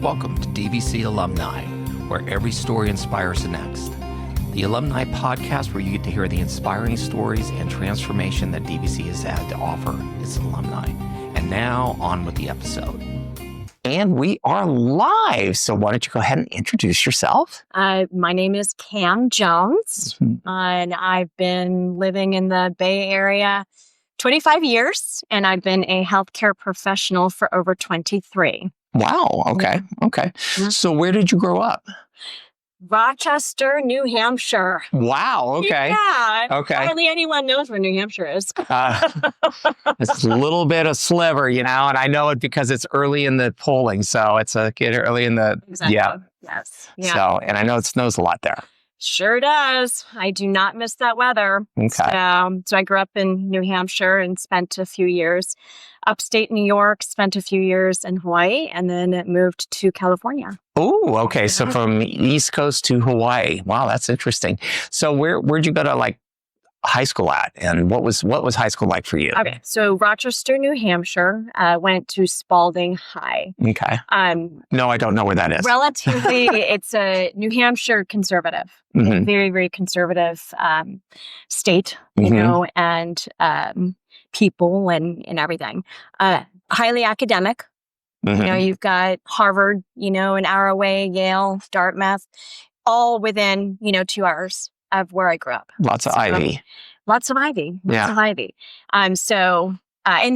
Welcome to DVC Alumni, where every story inspires the next. The Alumni podcast where you get to hear the inspiring stories and transformation that DVC has had to offer its alumni. And now, on with the episode. And we are live. So why don't you go ahead and introduce yourself? My name is Cam Jones, and I've been living in the Bay Area 25 years, and I've been a healthcare professional for over 23. Wow. Okay. Yeah. Okay. Yeah. So where did you grow up? Rochester, New Hampshire. Wow. Okay. Yeah. Okay. Hardly anyone knows where New Hampshire is. It's a little bit of sliver, and I know it because it's early in the polling. So it's early in the, Exactly. yeah. Yes. Yeah. So, and I know it snows a lot there. Sure does. I do not miss that weather. Okay. So I grew up in New Hampshire and spent a few years upstate New York, spent a few years in Hawaii, and then moved to California. Oh, okay. So from East Coast to Hawaii. Wow, that's interesting. So where'd you go to high school at, and what was high school like for you? Okay, so Rochester, New Hampshire, went to Spalding High. Okay. No, I don't know where that is. Relatively, it's a New Hampshire conservative, Mhm. very, very conservative state, Mhm. and people and everything. Highly academic. Mhm. You've got Harvard, an hour away, Yale, Dartmouth, all within, 2 hours of where I grew up. Lots of Ivy. Lots of Ivy. Yeah. Lots of Ivy. And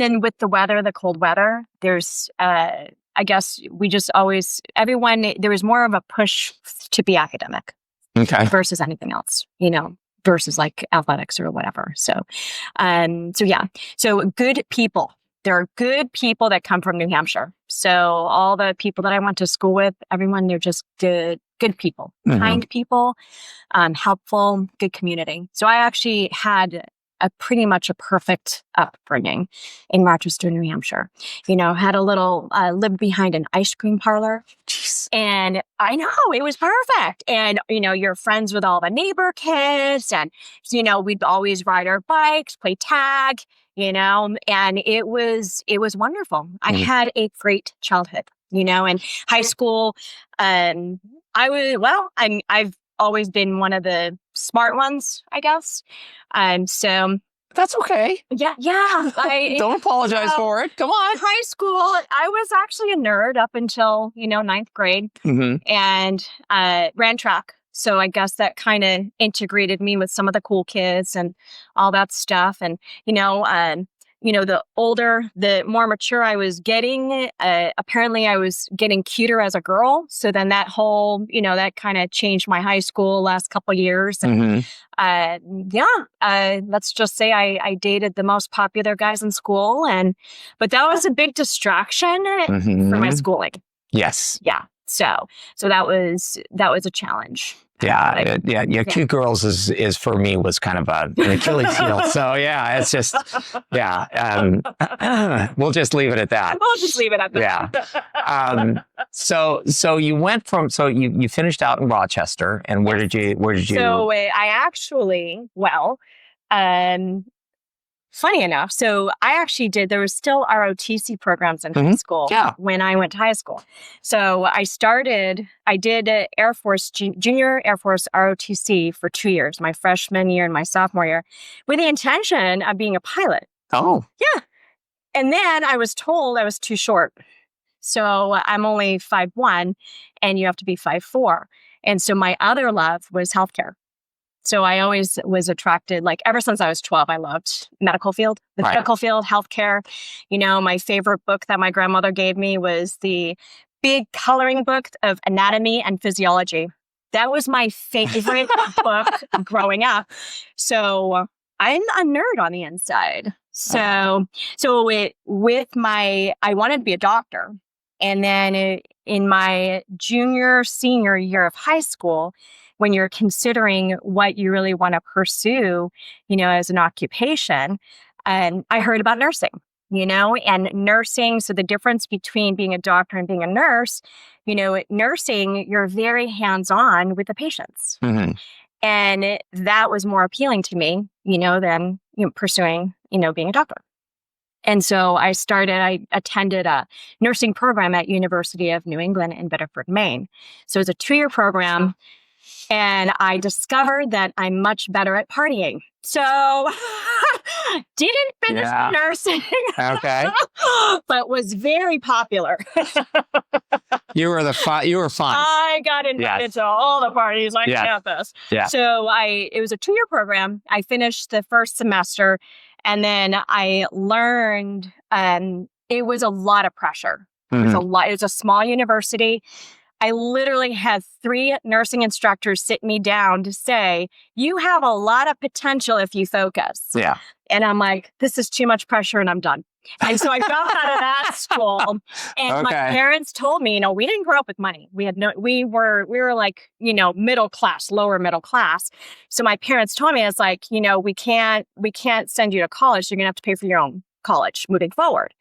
then with the weather, the cold weather, there's, I guess we just always, there was more of a push to be academic Okay. versus anything else, versus like athletics or whatever. So yeah. So good people. There are good people that come from New Hampshire. So all the people that I went to school with, everyone, they're just good people, Mhm. kind people, helpful, good community. So I actually had pretty much a perfect upbringing in Rochester, New Hampshire. Had a little, lived behind an ice cream parlor. Jeez. And I know it was perfect. And, you're friends with all the neighbor kids. And, we'd always ride our bikes, play tag, and it was wonderful. I had a great childhood, and high school. I've always been one of the smart ones, I guess. So That's okay. yeah. Don't apologize for it. Come on. High school, I was actually a nerd up until, ninth grade, Mhm. and ran track. So I guess that kind of integrated me with some of the cool kids and all that stuff. And, the older, the more mature I was getting, apparently I was getting cuter as a girl. So then that whole, that kind of changed my high school last couple of years. And Mhm. let's just say I dated the most popular guys in school. But that was a big distraction for my Mhm. schooling. Yes. Yeah. So that was a challenge. Yeah. Cute girls is for me was kind of an Achilles heel. So yeah, it's just, we'll just leave it at that. We'll just leave it at that. Yeah. So you went so you finished out in Rochester, and where did you? So I actually, funny enough, so I actually there was still ROTC programs in high school when I went to high school. So I did Air Force, Junior Air Force ROTC for 2 years, my freshman year and my sophomore year, with the intention of being a pilot. Oh. Yeah. And then I was told I was too short. So I'm only 5'1", and you have to be 5'4". And so my other love was healthcare. So I always was attracted, ever since I was 12, I loved medical field, medical field, healthcare. My favorite book that my grandmother gave me was the big coloring book of anatomy and physiology. That was my favorite book growing up. So I'm a nerd on the inside. I wanted to be a doctor. And then in my senior year of high school, when you're considering what you really want to pursue, as an occupation, I heard about nursing, and nursing. So the difference between being a doctor and being a nurse, nursing, you're very hands-on with the patients. Mm-hmm. And that was more appealing to me, than pursuing, being a doctor. And so I attended a nursing program at University of New England in Bedford, Maine. So it was a 2-year program. And I discovered that I'm much better at partying. So didn't finish the nursing. Okay. But was very popular. You were fun. I got invited to all the parties on campus. Yeah. So it was a 2-year program. I finished the first semester, and then I learned it was a lot of pressure. It was a lot. It was a small university. I literally had 3 nursing instructors sit me down to say, you have a lot of potential if you focus. Yeah. And I'm like, this is too much pressure and I'm done. And so I dropped out of that school. And my parents told me, we didn't grow up with money. We were like, middle class, lower middle class. So my parents told me, it's like, we can't send you to college. You're going to have to pay for your own college moving forward.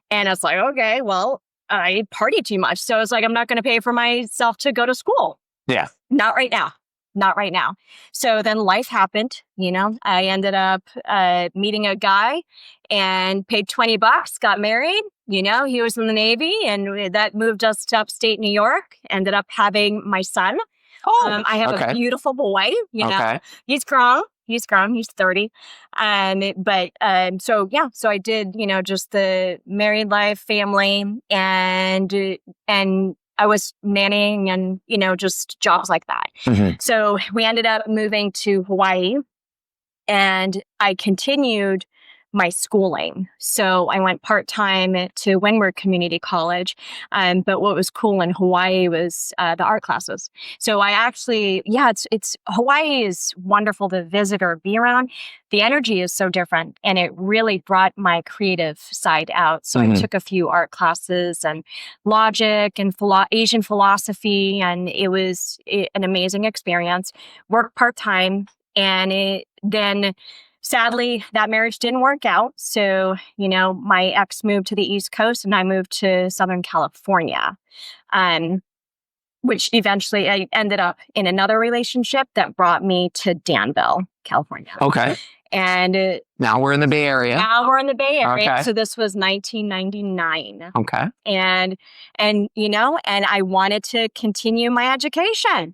And I was like, okay, well, I party too much. So it's like, I'm not going to pay for myself to go to school. Yeah. Not right now. So then life happened. I ended up meeting a guy and paid $20, got married. He was in the Navy, and that moved us to upstate New York. Ended up having my son. I have a beautiful boy. He's grown. He's 30. So I did, just the married life, family, and I was nannying and, just jobs like that. Mm-hmm. So we ended up moving to Hawaii, and I continued my schooling. So I went part-time to Windward Community College. But what was cool in Hawaii was the art classes. So I actually, it's Hawaii is wonderful to visit or be around. The energy is so different, and it really brought my creative side out. So I took a few art classes and logic and Asian philosophy, and it was an amazing experience. Worked part-time, and then sadly, that marriage didn't work out. So, my ex moved to the East Coast and I moved to Southern California, which eventually I ended up in another relationship that brought me to Danville, California. Okay. And now we're in the Bay Area. Okay. So this was 1999. Okay. And I wanted to continue my education.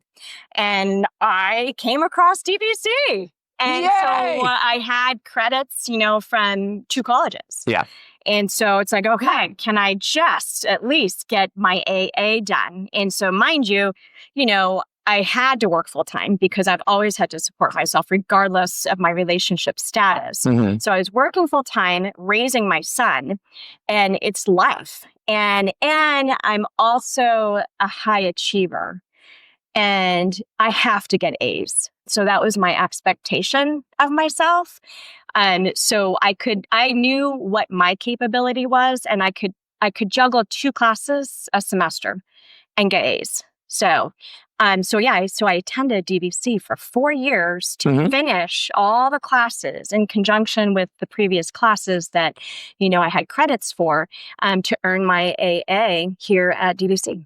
And I came across DVC. And so I had credits, from 2 colleges. Yeah. And so it's like, okay, can I just at least get my AA done? And so mind you, I had to work full time because I've always had to support myself regardless of my relationship status. Mm-hmm. So I was working full time, raising my son, and it's life. And I'm also a high achiever, and I have to get A's. So that was my expectation of myself. So I knew what my capability was, and I could juggle 2 classes a semester and get A's. So I attended DVC for 4 years to finish all the classes in conjunction with the previous classes that, I had credits for, to earn my AA here at DVC.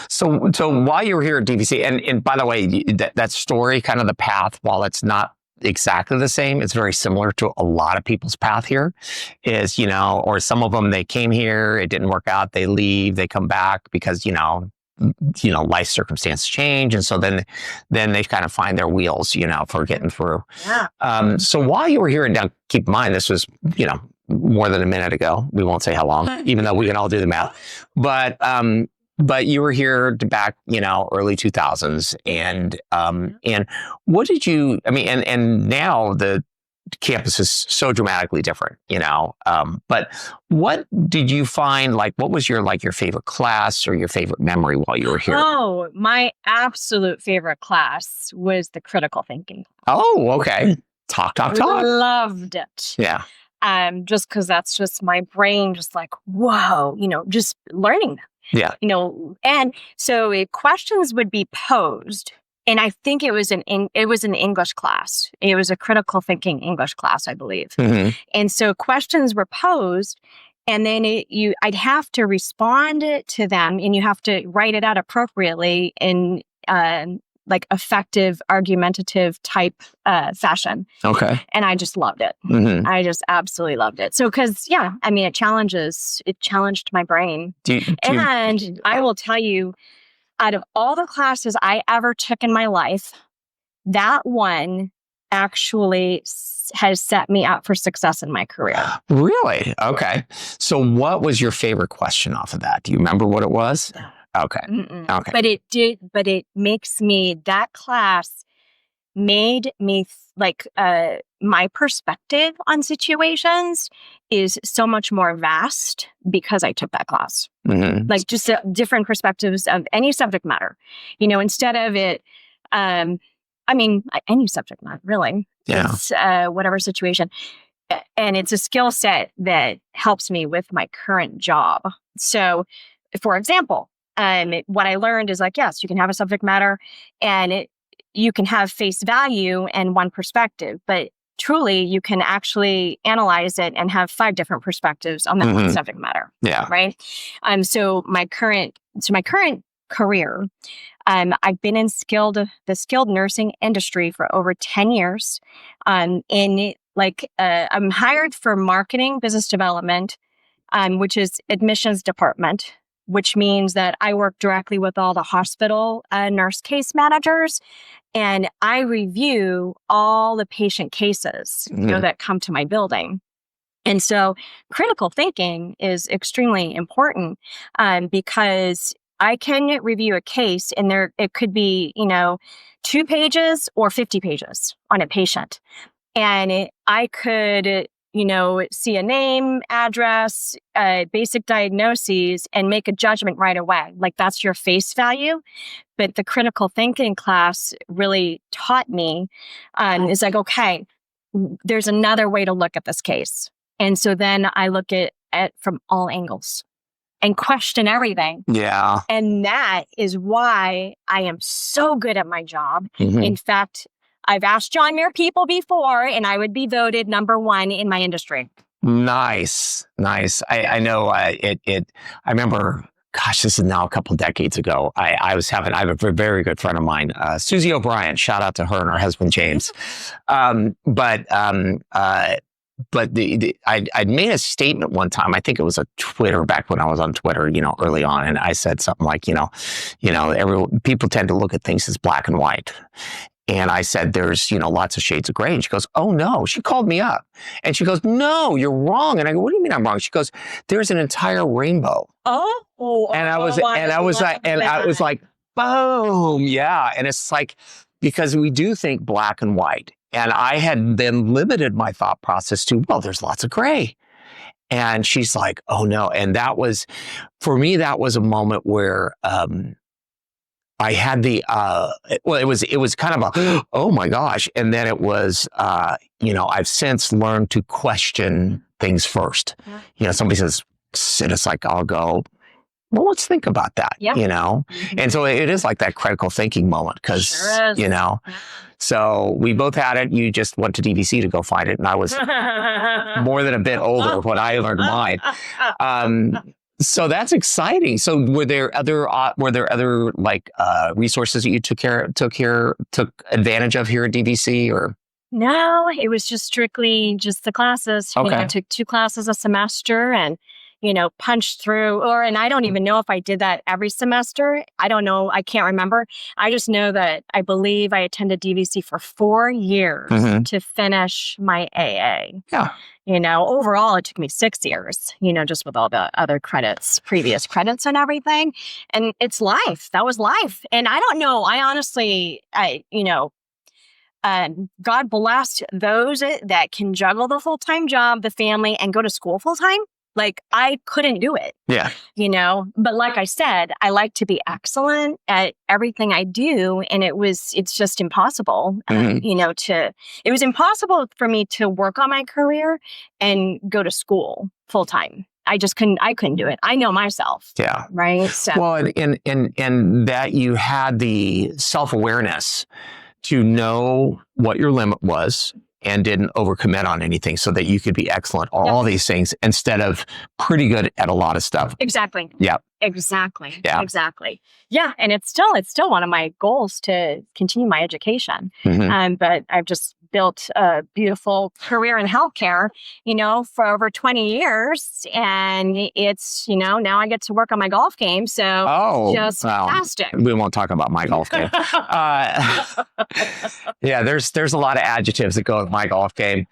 So while you were here at DVC, and by the way, that story, kind of the path, while it's not exactly the same, it's very similar to a lot of people's path here is, or some of them, they came here, it didn't work out, they leave, they come back because, life circumstances change. And so then they kind of find their wheels, for getting through. Yeah. So while you were here, and now keep in mind, this was, more than a minute ago. We won't say how long, even though we can all do the math. But you were here back, early 2000s. And what did you, and now the campus is so dramatically different, but what did you find, what was your favorite class or your favorite memory while you were here? Oh, my absolute favorite class was the critical thinking. Oh, okay. Talk. Loved it. Yeah. Just because that's just my brain, just like, whoa, just learning them. Yeah. And so questions would be posed. And I think it was an English class. It was a critical thinking English class, I believe. Mm-hmm. And so questions were posed, and then I'd have to respond to them, and you have to write it out appropriately in like effective, argumentative type fashion. Okay. And I just loved it. Mm-hmm. I just absolutely loved it. So, because, yeah, I mean, it challenged my brain. And I will tell you, out of all the classes I ever took in my life, that one actually has set me up for success in my career. Really? Okay. So what was your favorite question off of that? Do you remember what it was? Okay. Okay. But it makes me, that class made me my perspective on situations is so much more vast because I took that class. Mm-hmm. Like just different perspectives of any subject matter, instead of it, any subject matter, really. Yeah. It's whatever situation. And it's a skill set that helps me with my current job. So, for example, what I learned is yes, you can have a subject matter and you can have face value and one perspective, but truly you can actually analyze it and have 5 different perspectives on that one subject matter. Yeah. Right. So my current career, I've been in the skilled nursing industry for over 10 years. I'm hired for marketing, business development, which is admissions department, which means that I work directly with all the hospital nurse case managers, and I review all the patient cases that come to my building. And so critical thinking is extremely important because I can review a case and it could be, 2 pages or 50 pages on a patient. And I could, see a name, address, basic diagnoses, and make a judgment right away. Like that's your face value. But the critical thinking class really taught me is okay, there's another way to look at this case. And so then I look at it from all angles and question everything. Yeah. And that is why I am so good at my job. Mm-hmm. In fact, I've asked John Muir people before, and I would be voted #1 in my industry. Nice. I know I remember, gosh, this is now a couple of decades ago. I have a very good friend of mine, Susie O'Brien, shout out to her and her husband, James. But I'd made a statement one time. I think it was a Twitter back when I was on Twitter, early on. And I said something like, people tend to look at things as black and white. And I said, there's, lots of shades of gray. And she goes, oh no. She called me up and she goes, no, you're wrong. And I go, what do you mean I'm wrong? She goes, there's an entire rainbow. And I was like, boom. Yeah. And it's like, because we do think black and white. And I had then limited my thought process to, well, there's lots of gray. And she's like, oh no. And for me, that was a moment where, I had it was kind of a, oh my gosh. And then it was, I've since learned to question things first. Yeah. Somebody says, and it's like, I'll go, well, let's think about that, And so it is like that critical thinking moment because, Sure so we both had it. You just went to DVC to go find it. And I was more than a bit older when I learned mine. So that's exciting. So were there other like resources that you took advantage of here at DVC or? No, it was just strictly just the classes. Okay. I took 2 classes a semester and, punched through, and I don't even know if I did that every semester. I don't know. I can't remember. I just know that I believe I attended DVC for 4 years to finish my AA. Yeah. Overall, it took me 6 years, just with all the other previous credits and everything. And it's life. That was life. And I don't know. I honestly, God bless those that can juggle the full-time job, the family, and go to school full-time. Like I couldn't do it. Yeah. But like I said, I like to be excellent at everything I do. And it's just impossible, it was impossible for me to work on my career and go to school full time. I couldn't do it. I know myself. Yeah. Right. So. Well, and that you had the self-awareness to know what your limit was and didn't overcommit on anything so that you could be excellent at all these things instead of pretty good at a lot of stuff. Exactly. Yeah. Exactly. Yeah. Exactly. Yeah. And it's still one of my goals to continue my education. But I've just built a beautiful career in healthcare, for over 20 years. And it's, now I get to work on my golf game. So just fantastic. We won't talk about my golf game. Yeah, there's a lot of adjectives that go with my golf game.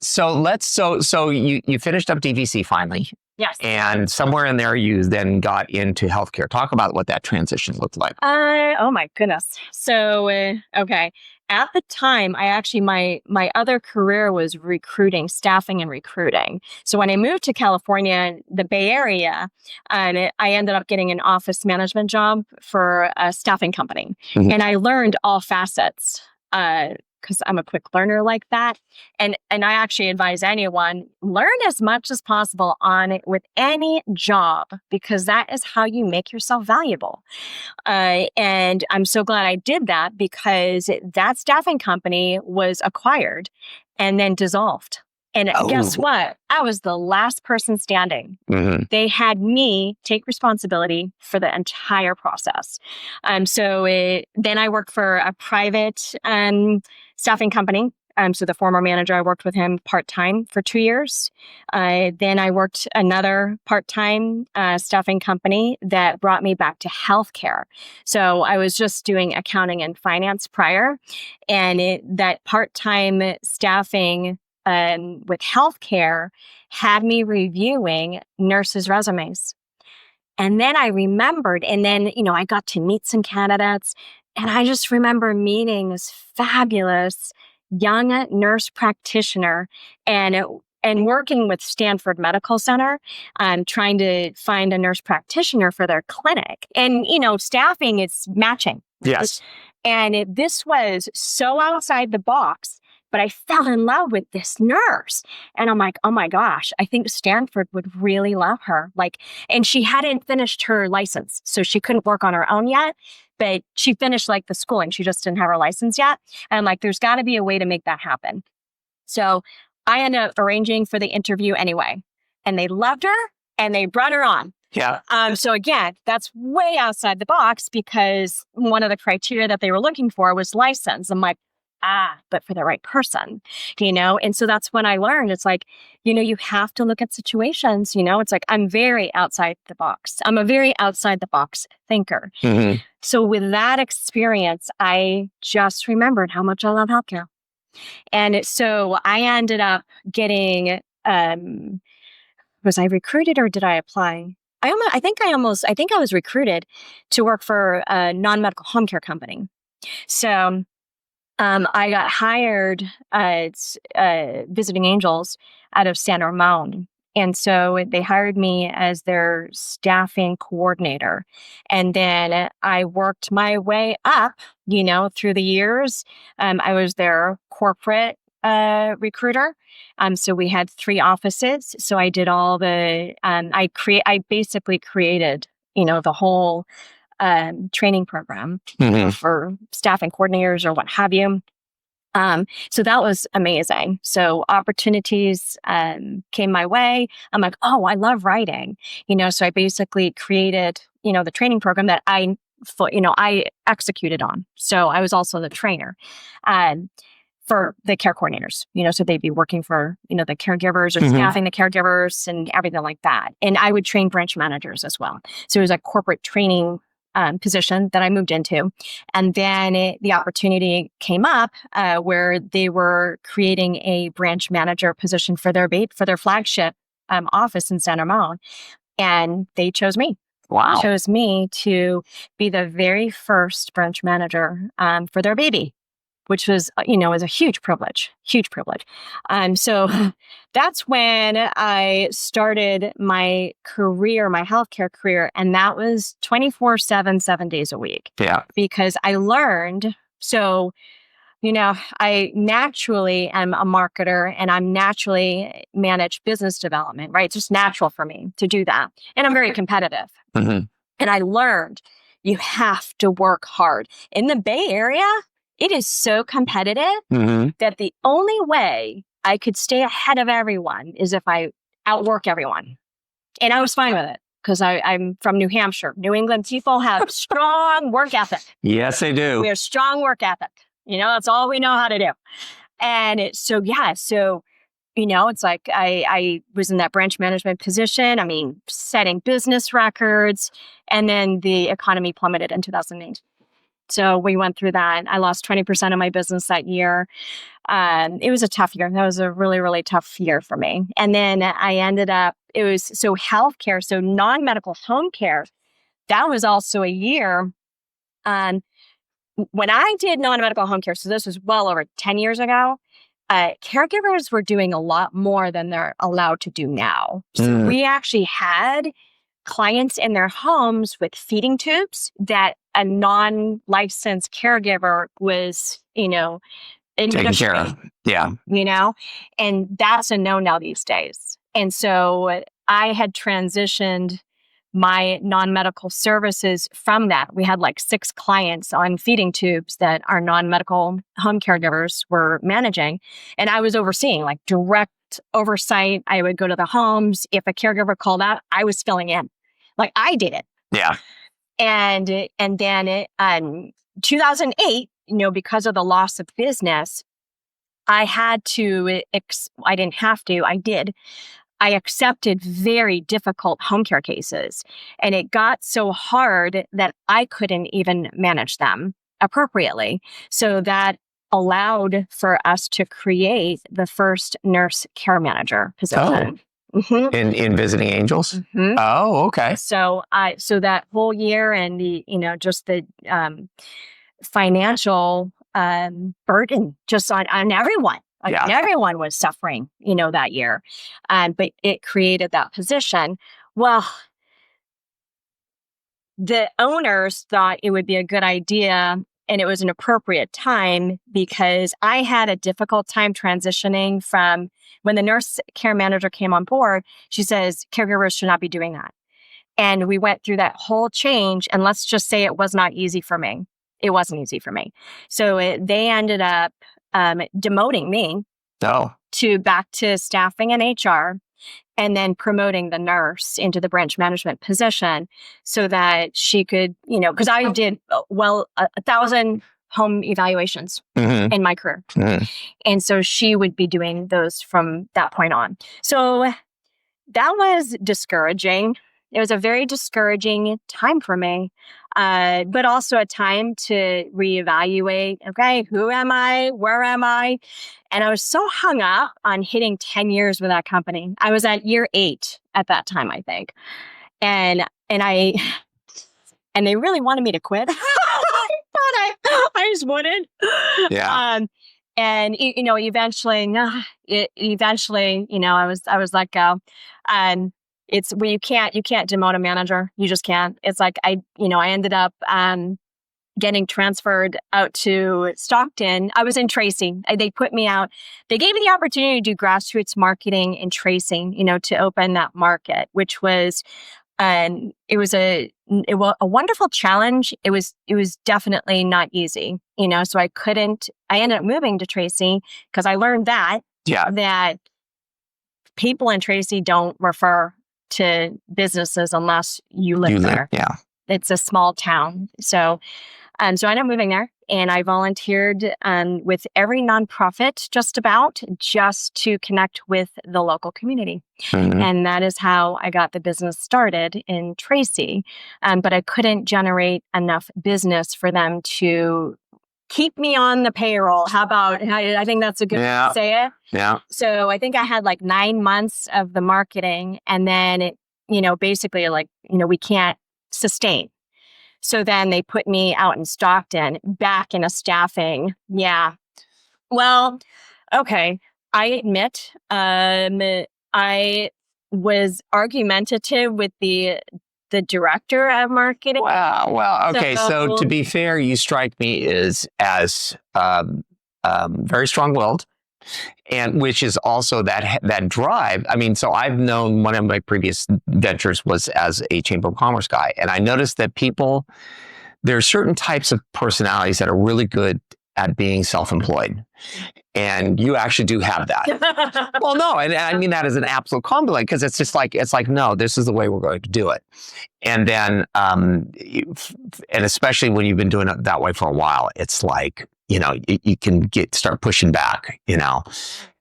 So you finished up DVC finally. Yes. And somewhere in there, you then got into healthcare. Talk about what that transition looked like. Oh my goodness. So, okay. At the time, I actually, my other career was recruiting, staffing and recruiting. So when I moved to California, the Bay Area, I ended up getting an office management job for a staffing company. And I learned all facets, because I'm a quick learner like that. And I actually advise anyone, learn as much as possible on it with any job, because that is how you make yourself valuable. And I'm so glad I did that, because that staffing company was acquired and then dissolved. And guess what? I was the last person standing. They had me take responsibility for the entire process. Then I worked for a private staffing company. So the former manager, I worked with him part-time for 2 years. Then I worked another part-time staffing company that brought me back to healthcare. So I was just doing accounting and finance prior. And that part-time staffing with healthcare had me reviewing nurses' resumes. And then I remembered, and then, I got to meet some candidates, and I just remember meeting this fabulous young nurse practitioner and working with Stanford Medical Center, trying to find a nurse practitioner for their clinic. And, staffing is matching. Yes. And this was so outside the box. But I fell in love with this nurse. And I'm like, oh my gosh, I think Stanford would really love her. And she hadn't finished her license, so she couldn't work on her own yet. But she finished the schooling. She just didn't have her license yet. And I'm like, there's got to be a way to make that happen. So I ended up arranging for the interview anyway. And they loved her and they brought her on. Yeah. So again, that's way outside the box, because one of the criteria that they were looking for was license. I'm like, but for the right person, And so that's when I learned, it's like, you have to look at situations, it's like, I'm very outside the box. I'm a very outside the box thinker. So with that experience, I just remembered how much I love healthcare. And so I ended up getting, was I recruited or did I apply? I think I was recruited to work for a non-medical home care company. So I got hired at Visiting Angels out of San Ramon. And so they hired me as their staffing coordinator. And then I worked my way up, through the years. I was their corporate recruiter. So we had 3 offices. So I did all the, I basically created, the whole training program for staffing coordinators or what have you. So that was amazing. So opportunities came my way. I'm like, oh, I love writing, so I basically created, the training program that I executed on. So I was also the trainer for the care coordinators, so they'd be working for, the caregivers or staffing the caregivers and everything like that. And I would train branch managers as well. So it was a corporate training position that I moved into. And then the opportunity came up where they were creating a branch manager position for their flagship office in San Ramon. And they chose me. Wow. Chose me to be the very first branch manager for their baby, which was, was a huge privilege. So that's when I started my career, my healthcare career. And that was 24/7, 7 days a week. Yeah. Because I learned, so, I naturally am a marketer and I'm naturally manage business development, right? It's just natural for me to do that. And I'm very competitive. And I learned you have to work hard. In the Bay Area, it is so competitive Mm-hmm. that the only way I could stay ahead of everyone is if I outwork everyone. And I was fine with it because I'm from New Hampshire. New England people have strong work ethic. Yes, they do. We have strong work ethic. That's all we know how to do. And it's it's like I was in that branch management position. I mean, setting business records, and then the economy plummeted in 2008. So we went through that. I lost 20% of my business that year. It was a tough year. That was a really, really tough year for me. And then I ended up, it was healthcare, so non-medical home care. That was also a year. When I did non-medical home care, so this was well over 10 years ago, caregivers were doing a lot more than they're allowed to do now. So we actually had clients in their homes with feeding tubes that a non-licensed caregiver was, Taken care of. Yeah. And that's a no now these days. And so I had transitioned my non-medical services from that. We had like 6 clients on feeding tubes that our non-medical home caregivers were managing. And I was overseeing, like direct oversight. I would go to the homes. If a caregiver called out, I was filling in. Like I did it. Yeah. And then 2008, because of the loss of business, I had to, I didn't have to, I did. I accepted very difficult home care cases, and it got so hard that I couldn't even manage them appropriately. So that allowed for us to create the first nurse care manager position. Oh. Mm-hmm. In Visiting Angels? Mm-hmm. Oh, okay. So that whole year and just the financial burden just on everyone. Everyone was suffering, that year. But it created that position. Well, the owners thought it would be a good idea and it was an appropriate time because I had a difficult time transitioning from when the nurse care manager came on board. She says, caregivers should not be doing that. And we went through that whole change. And let's just say it was not easy for me. It wasn't easy for me. So they ended up demoting me to back to staffing and HR, and then promoting the nurse into the branch management position so that she could, because I did 1,000 home evaluations in my career. Mm-hmm. And so she would be doing those from that point on. So that was discouraging. It was a very discouraging time for me, but also a time to reevaluate, okay, who am I? Where am I? And I was so hung up on hitting 10 years with that company. I was at year 8 at that time, I think. And they really wanted me to quit. I thought I just wouldn't. Yeah. And eventually, I was let go. It's where you can't demote a manager. You just can't. It's like I ended up getting transferred out to Stockton. I was in Tracy. They put me out. They gave me the opportunity to do grassroots marketing in Tracy, to open that market, which was it was a wonderful challenge. It was definitely not easy, so I ended up moving to Tracy because I learned that people in Tracy don't refer to businesses unless you live there. Yeah. It's a small town. So I ended up moving there, and I volunteered with every nonprofit just to connect with the local community. Mm-hmm. And that is how I got the business started in Tracy. But I couldn't generate enough business for them to keep me on the payroll. How about, I think that's a good way to say it. Yeah. So I think I had like 9 months of the marketing, and then basically we can't sustain. So then they put me out in Stockton, back in a staffing. Yeah. Well, okay. I admit, I was argumentative with the director of marketing. Wow. Well, okay. So to be fair, you strike me as very strong-willed, and which is also that drive. I mean, so I've known one of my previous ventures was as a Chamber of Commerce guy, and I noticed that there are certain types of personalities that are really good at being self-employed. And you actually do have that. Well, no, and I mean that as an absolute compliment, because it's like, no, this is the way we're going to do it. And then, and especially when you've been doing it that way for a while, it's like, you can start pushing back,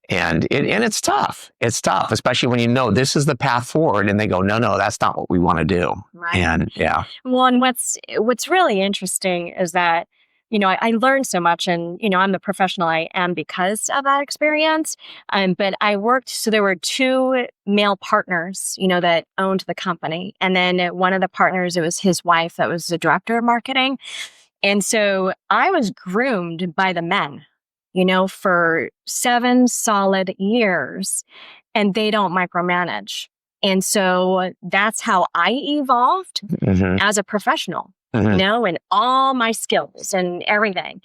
and it's tough. It's tough, especially when this is the path forward, and they go, no, that's not what we want to do. Right. And yeah. Well, and what's really interesting is that, I learned so much, and, I'm the professional I am because of that experience. But so there were two male partners, that owned the company. And then one of the partners, it was his wife that was the director of marketing. And so I was groomed by the men, for 7 solid years, and they don't micromanage. And so that's how I evolved as a professional, and all my skills and everything.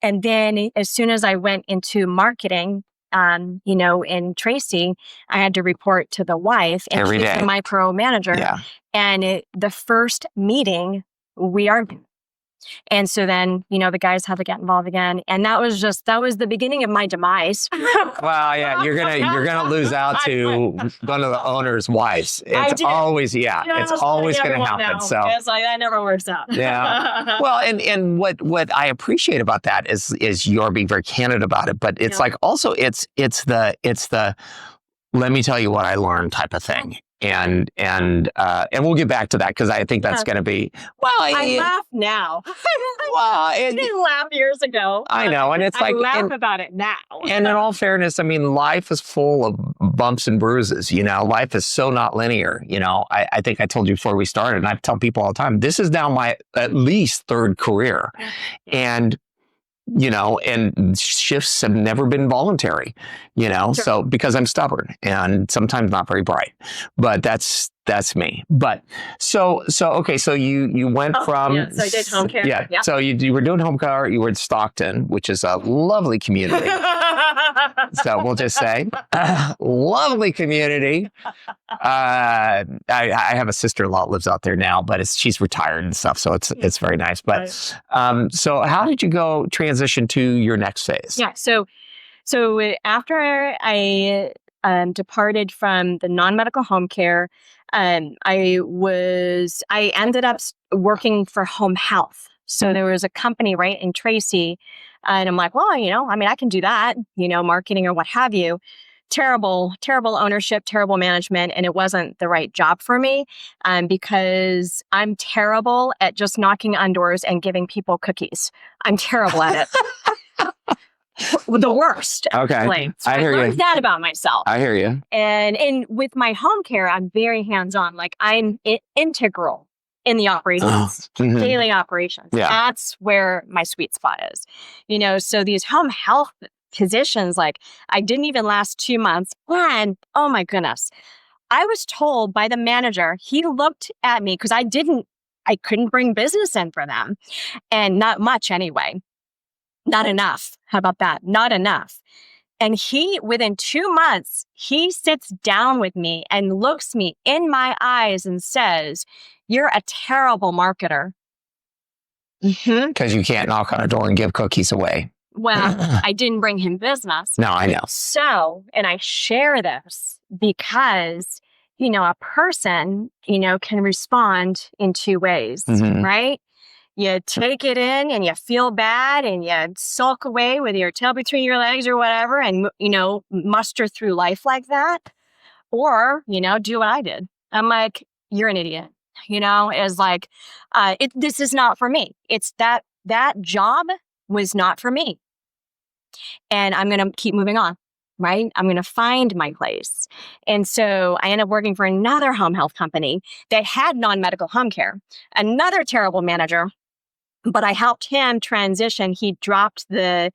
And then as soon as I went into marketing, in Tracy, I had to report to the wife, and every she's day. the micromanager. Yeah. And the first meeting, we argued. And so then, the guys had to get involved again. And that was the beginning of my demise. Well, yeah, you're gonna lose out to one of the owner's wives. It's always going to happen. So it's like that never works out. Yeah. Well, and what I appreciate about that is you're being very candid about it. But it's like also it's the let me tell you what I learned type of thing. And we'll get back to that, because I think that's going to be, I laugh now. I didn't laugh years ago. I know. And it's I laugh about it now. And in all fairness, I mean, life is full of bumps and bruises, Life is so not linear. I think I told you before we started, and I tell people all the time, this is now my at least 3rd career. And and shifts have never been voluntary, Sure. So because I'm stubborn and sometimes not very bright, but that's me. But so okay, so you went from so I did home care. Yeah. So you were doing home care. You were in Stockton, which is a lovely community. So we'll just say, lovely community. I have a sister-in-law that lives out there now, but she's retired and stuff, so it's very nice. But so how did you go transition to your next phase? Yeah. So after I departed from the non-medical home care, I ended up working for home health. So there was a company right in Tracy, and I'm like, well, I can do that, marketing or what have you. Terrible ownership, terrible management, and it wasn't the right job for me, because I'm terrible at just knocking on doors and giving people cookies. I'm terrible at it. The worst. Okay. So I hear learned you. that about myself. I hear you. And with my home care, I'm very hands-on. Like I'm integral in the operations, daily operations. Yeah. That's where my sweet spot is. So these home health positions, like I didn't even last 2 months. And oh my goodness, I was told by the manager, he looked at me because I couldn't bring business in for them, and not much anyway. Not enough. How about that? Not enough. And within 2 months, he sits down with me and looks me in my eyes and says, "You're a terrible marketer." Because you can't knock on a door and give cookies away. Well, I didn't bring him business. No, I know. So, and I share this because, a person, can respond in 2 ways, right? You take it in and you feel bad and you sulk away with your tail between your legs or whatever and, muster through life like that. Or, do what I did. I'm like, you're an idiot. It's like, this is not for me. It's that job was not for me. And I'm going to keep moving on, right? I'm going to find my place. And so I ended up working for another home health company that had non-medical home care, another terrible manager. But I helped him transition. He dropped it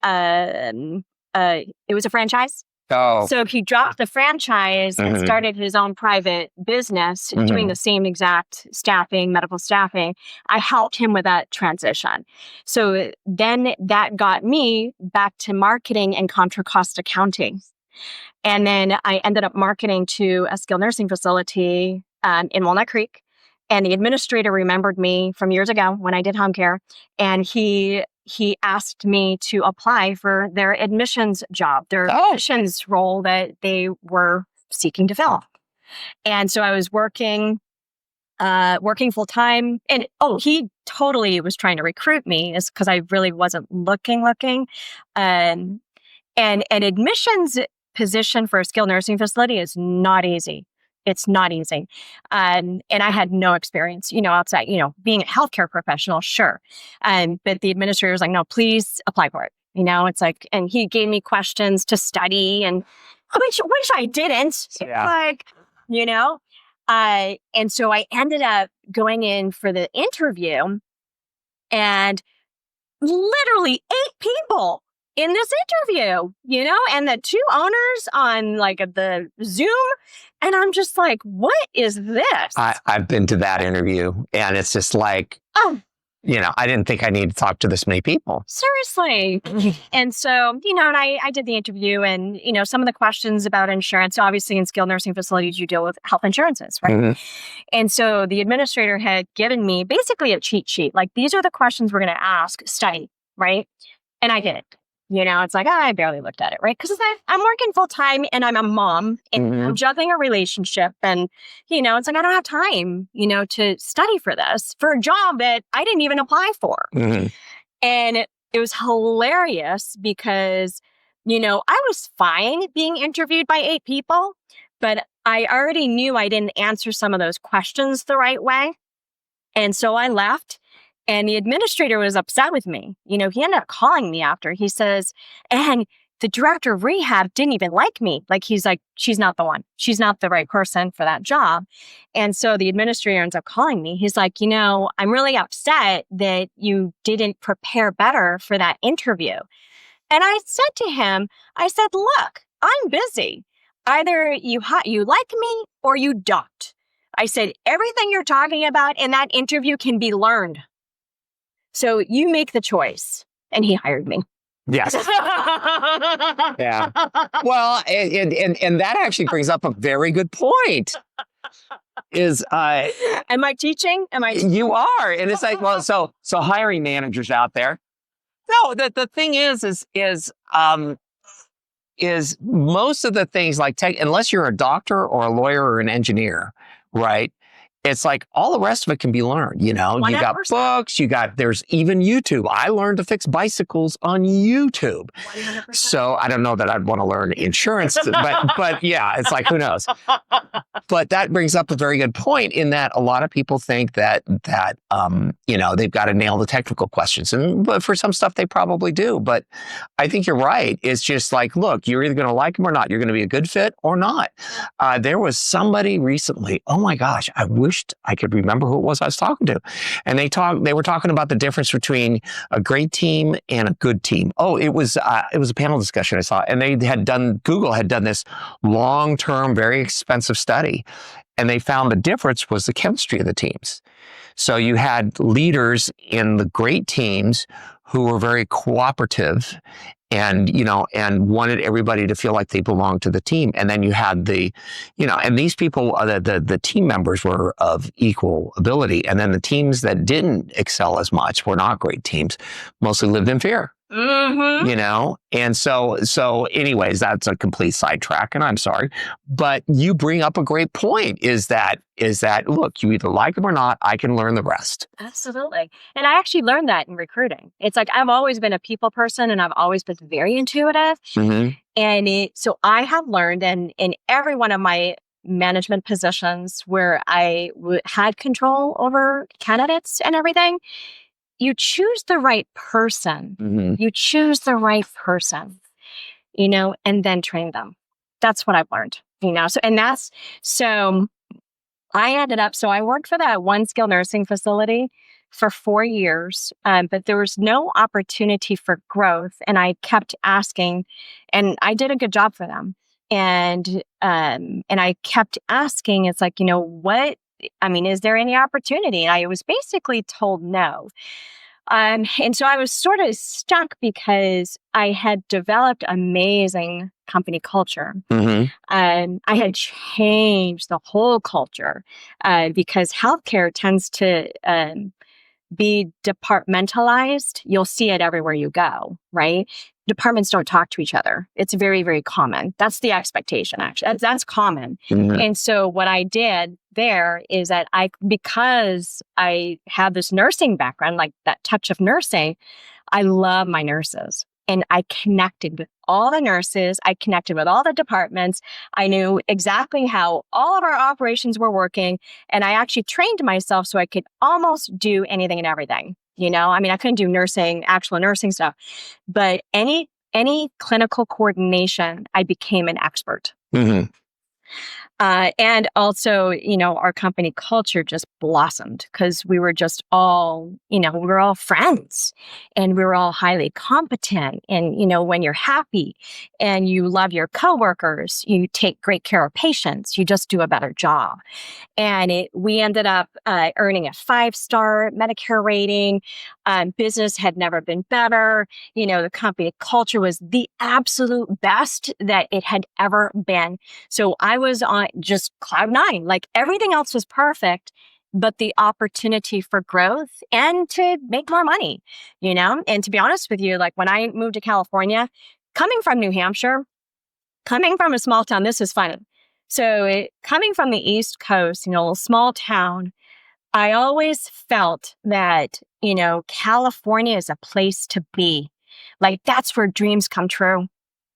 was a franchise. Oh. So he dropped the franchise and started his own private business doing the same exact medical staffing. I helped him with that transition. So then that got me back to marketing and contra cost accounting. And then I ended up marketing to a skilled nursing facility in Walnut Creek. And the administrator remembered me from years ago when I did home care. And he he asked me to apply for their admissions job, their admissions role that they were seeking to fill. And so I was working full time, and he totally was trying to recruit me, is because I really wasn't looking. And an admissions position for a skilled nursing facility is not easy. It's not easy. And I had no experience, outside, being a healthcare professional, sure. But the administrator was like, no, please apply for it. It's like, and he gave me questions to study, and which I didn't. Yeah. And so I ended up going in for the interview, and literally 8 people in this interview, and the 2 owners on like the Zoom. And I'm just like, what is this? I've been to that interview, and it's just like, I didn't think I needed to talk to this many people. Seriously. And so, and I did the interview, and, some of the questions about insurance, obviously in skilled nursing facilities, you deal with health insurances, right? Mm-hmm. And so the administrator had given me basically a cheat sheet. Like, these are the questions we're going to ask, study, right? And I did it. It's like, I barely looked at it, right? Because I'm working full time, and I'm a mom, and I'm juggling a relationship. And, it's like, I don't have time, to study for this, for a job that I didn't even apply for. Mm-hmm. And it was hilarious because, I was fine being interviewed by 8 people, but I already knew I didn't answer some of those questions the right way. And so I left. And the administrator was upset with me. He ended up calling me after. He says, and the director of rehab didn't even like me. Like, he's like, she's not the one. She's not the right person for that job. And so the administrator ends up calling me. He's like, I'm really upset that you didn't prepare better for that interview. And I said to him, look, I'm busy. Either you like me or you don't. I said, everything you're talking about in that interview can be learned. So you make the choice. And he hired me. Yes. Yeah. Well, and that actually brings up a very good point. Am I teaching? You are. And it's like, well, so hiring managers out there. No, the thing is most of the things like unless you're a doctor or a lawyer or an engineer, right? It's like all the rest of it can be learned, 100%. You got books, there's even YouTube. I learned to fix bicycles on YouTube. 100%. So I don't know that I'd want to learn insurance, but yeah, it's like, who knows? But that brings up a very good point in that a lot of people think that they've got to nail the technical questions. But for some stuff, they probably do. But I think you're right. It's just like, look, you're either going to like them or not. You're going to be a good fit or not. There was somebody recently, oh my gosh, I wished I could remember who it was I was talking to. And they were talking about the difference between a great team and a good team. Oh, it was a panel discussion I saw, and Google had done this long-term, very expensive study. And they found the difference was the chemistry of the teams. So you had leaders in the great teams who were very cooperative and wanted everybody to feel like they belonged to the team. And then you had and these people, the team members were of equal ability. And then the teams that didn't excel as much were not great teams, mostly lived in fear. Mm-hmm. And so anyways, that's a complete sidetrack, and I'm sorry, but you bring up a great point is that, look, you either like them or not, I can learn the rest. Absolutely. And I actually learned that in recruiting. It's like, I've always been a people person, and I've always been very intuitive. Mm-hmm. And so I have learned, and in every one of my management positions where I had control over candidates and everything, you choose the right person. Mm-hmm. You choose the right person, and then train them. That's what I've learned, So I worked for that one skilled nursing facility for 4 years, but there was no opportunity for growth. And I kept asking, and I did a good job for them. And I kept asking, it's like, is there any opportunity? And I was basically told no. And so I was sort of stuck because I had developed amazing company culture. Mm-hmm. I had changed the whole culture because healthcare tends to be departmentalized, you'll see it everywhere you go, right? Departments don't talk to each other. It's very, very common. That's the expectation, actually. That's common. Mhm. And so what I did there is that because I have this nursing background, like that touch of nursing, I love my nurses. And I connected with all the nurses. I connected with all the departments. I knew exactly how all of our operations were working. And I actually trained myself so I could almost do anything and everything. I mean, I couldn't do actual nursing stuff, but any clinical coordination, I became an expert. Mhm. And also, our company culture just blossomed because we were just all, we were all friends and we were all highly competent. And, when you're happy and you love your coworkers, you take great care of patients, you just do a better job. And we ended up earning a 5-star Medicare rating. Business had never been better. The company culture was the absolute best that it had ever been. So I was on just cloud 9. Like everything else was perfect, but the opportunity for growth and to make more money, And to be honest with you, like when I moved to California, coming from New Hampshire, coming from a small town, this is fun. So coming from the East Coast, a small town, I always felt that, California is a place to be. Like that's where dreams come true,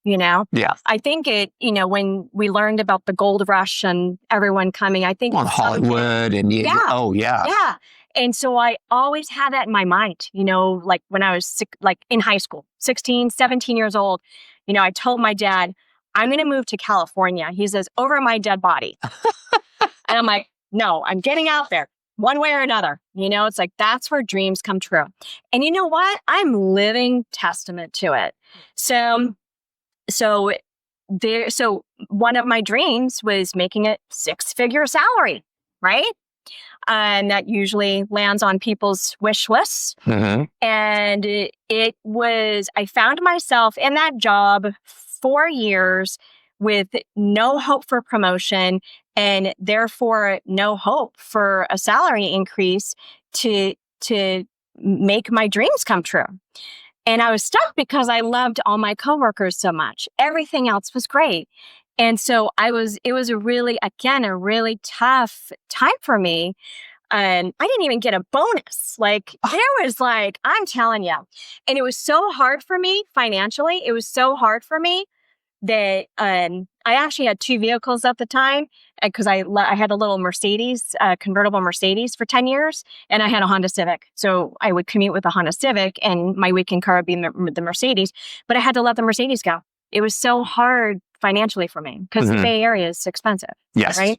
Yeah. I think when we learned about the gold rush and everyone coming, I think On it sunk in. Hollywood and Yeah. oh yeah. Yeah. And so I always had that in my mind, like when I was in high school, 16, 17 years old, I told my dad, I'm going to move to California. He says, over my dead body. And I'm like, no, I'm getting out there one way or another. It's like, that's where dreams come true. And you know what? I'm living testament to it. So one of my dreams was making a 6-figure salary, right? And that usually lands on people's wish lists. Mhm. And I found myself in that job 4 years with no hope for promotion and therefore no hope for a salary increase to make my dreams come true. And I was stuck because I loved all my coworkers so much. Everything else was great. And so it was a really tough time for me. And I didn't even get a bonus. I'm telling you. And it was so hard for me financially. It was so hard for me that I actually had 2 vehicles at the time because I had a little Mercedes, convertible Mercedes for 10 years, and I had a Honda Civic. So I would commute with the Honda Civic and my weekend car would be the Mercedes, but I had to let the Mercedes go. It was so hard financially for me because the Bay Area is expensive. Yes. Right.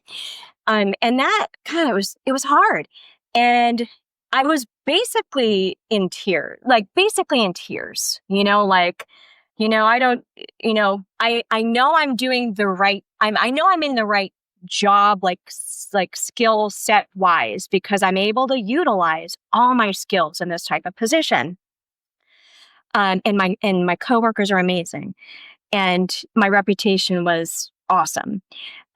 And that it was hard. And I was basically in tears, I don't, I know I'm doing the right, I know I'm in the right job, like skill set wise, because I'm able to utilize all my skills in this type of position. And my coworkers are amazing. And my reputation was awesome.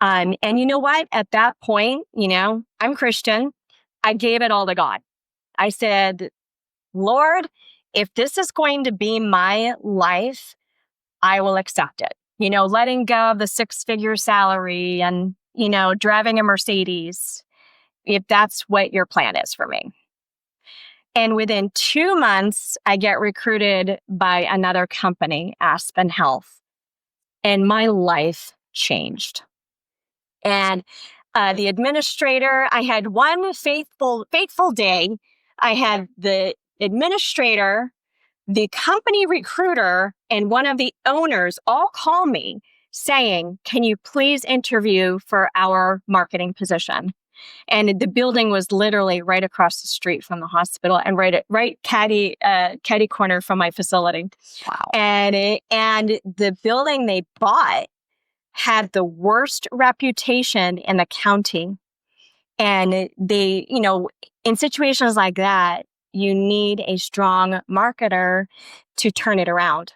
And you know what? At that point, I'm Christian. I gave it all to God. I said, Lord, if this is going to be my life, I will accept it. Letting go of the 6-figure salary and, driving a Mercedes, if that's what your plan is for me. And within 2 months, I get recruited by another company, Aspen Health, and my life changed. And the administrator, I had one fateful day. I had the administrator, the company recruiter, and one of the owners all call me saying, can you please interview for our marketing position? And the building was literally right across the street from the hospital and right catty corner from my facility. Wow. And the building they bought had the worst reputation in the county. And they, in situations like that, you need a strong marketer to turn it around.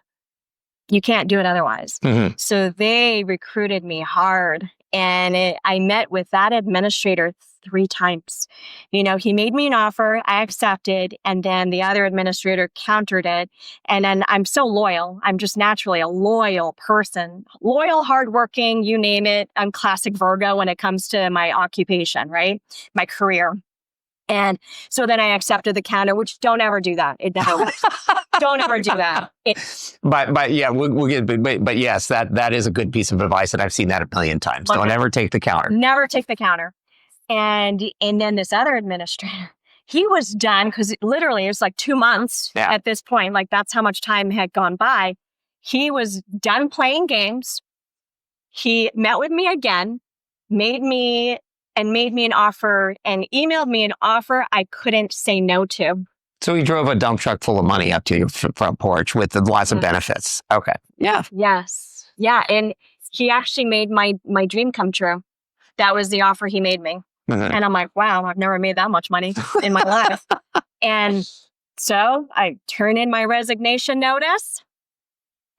You can't do it otherwise. Mhm. So they recruited me hard. And I met with that administrator 3 times. He made me an offer, I accepted, and then the other administrator countered it. And then I'm so loyal. I'm just naturally a loyal person, loyal, hardworking, you name it. I'm classic Virgo when it comes to my occupation, right? My career. And so then I accepted the counter, which don't ever do that. Don't ever do that. But yeah, we'll get. But yes, that is a good piece of advice, and I've seen that a million times. Don't ever take the counter. Never take the counter. And then this other administrator, he was done because literally it was like 2 months at this point. Like that's how much time had gone by. He was done playing games. He met with me again, made me an offer and emailed me an offer I couldn't say no to. So he drove a dump truck full of money up to your front porch with lots of benefits. Okay. Yeah. Yes. Yeah. And he actually made my dream come true. That was the offer he made me. And I'm like, wow, I've never made that much money in my life. And so I turned in my resignation notice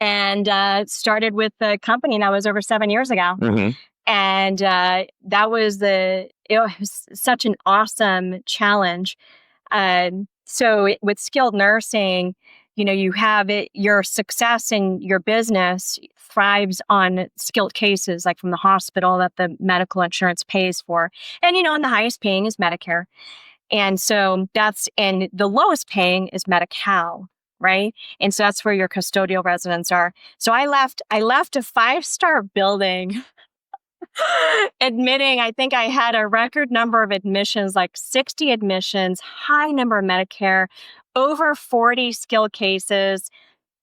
and started with the company. And that was over 7 years ago. And that was it was such an awesome challenge. So with skilled nursing, you have your success in your business thrives on skilled cases, like from the hospital that the medical insurance pays for. And, and the highest paying is Medicare. And so and the lowest paying is Medi-Cal, right? And so that's where your custodial residents are. So I left a 5-star building admitting, I think I had a record number of admissions, like 60 admissions, high number of Medicare, over 40 skilled cases,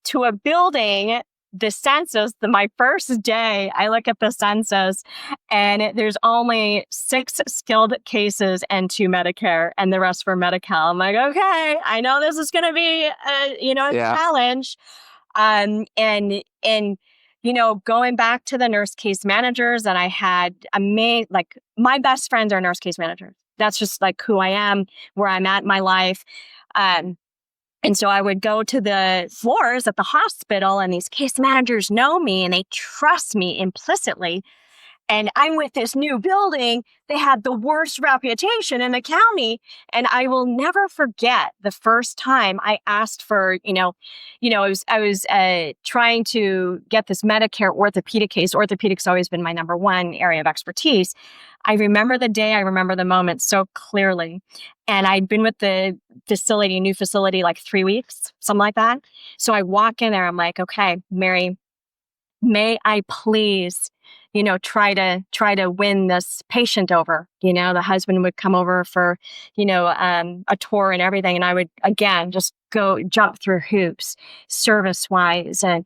to a building, the census, my first day, I look at the census and there's only 6 skilled cases and 2 Medicare and the rest were Medi-Cal. I'm like, okay, I know this is going to be a challenge. Going back to the nurse case managers that I had, like my best friends are nurse case managers. That's just like who I am, where I'm at in my life. And so I would go to the floors at the hospital and these case managers know me and they trust me implicitly. And I'm with this new building. They had the worst reputation in the county. And I will never forget the first time I asked for, I was trying to get this Medicare orthopedic case. Orthopedic's always been my number one area of expertise. I remember the day, I remember the moment so clearly. And I'd been with the new facility, like 3 weeks, something like that. So I walk in there, I'm like, okay, Mary, may I please try to win this patient over. The husband would come over for, a tour and everything. And I would, again, just jump through hoops service wise and,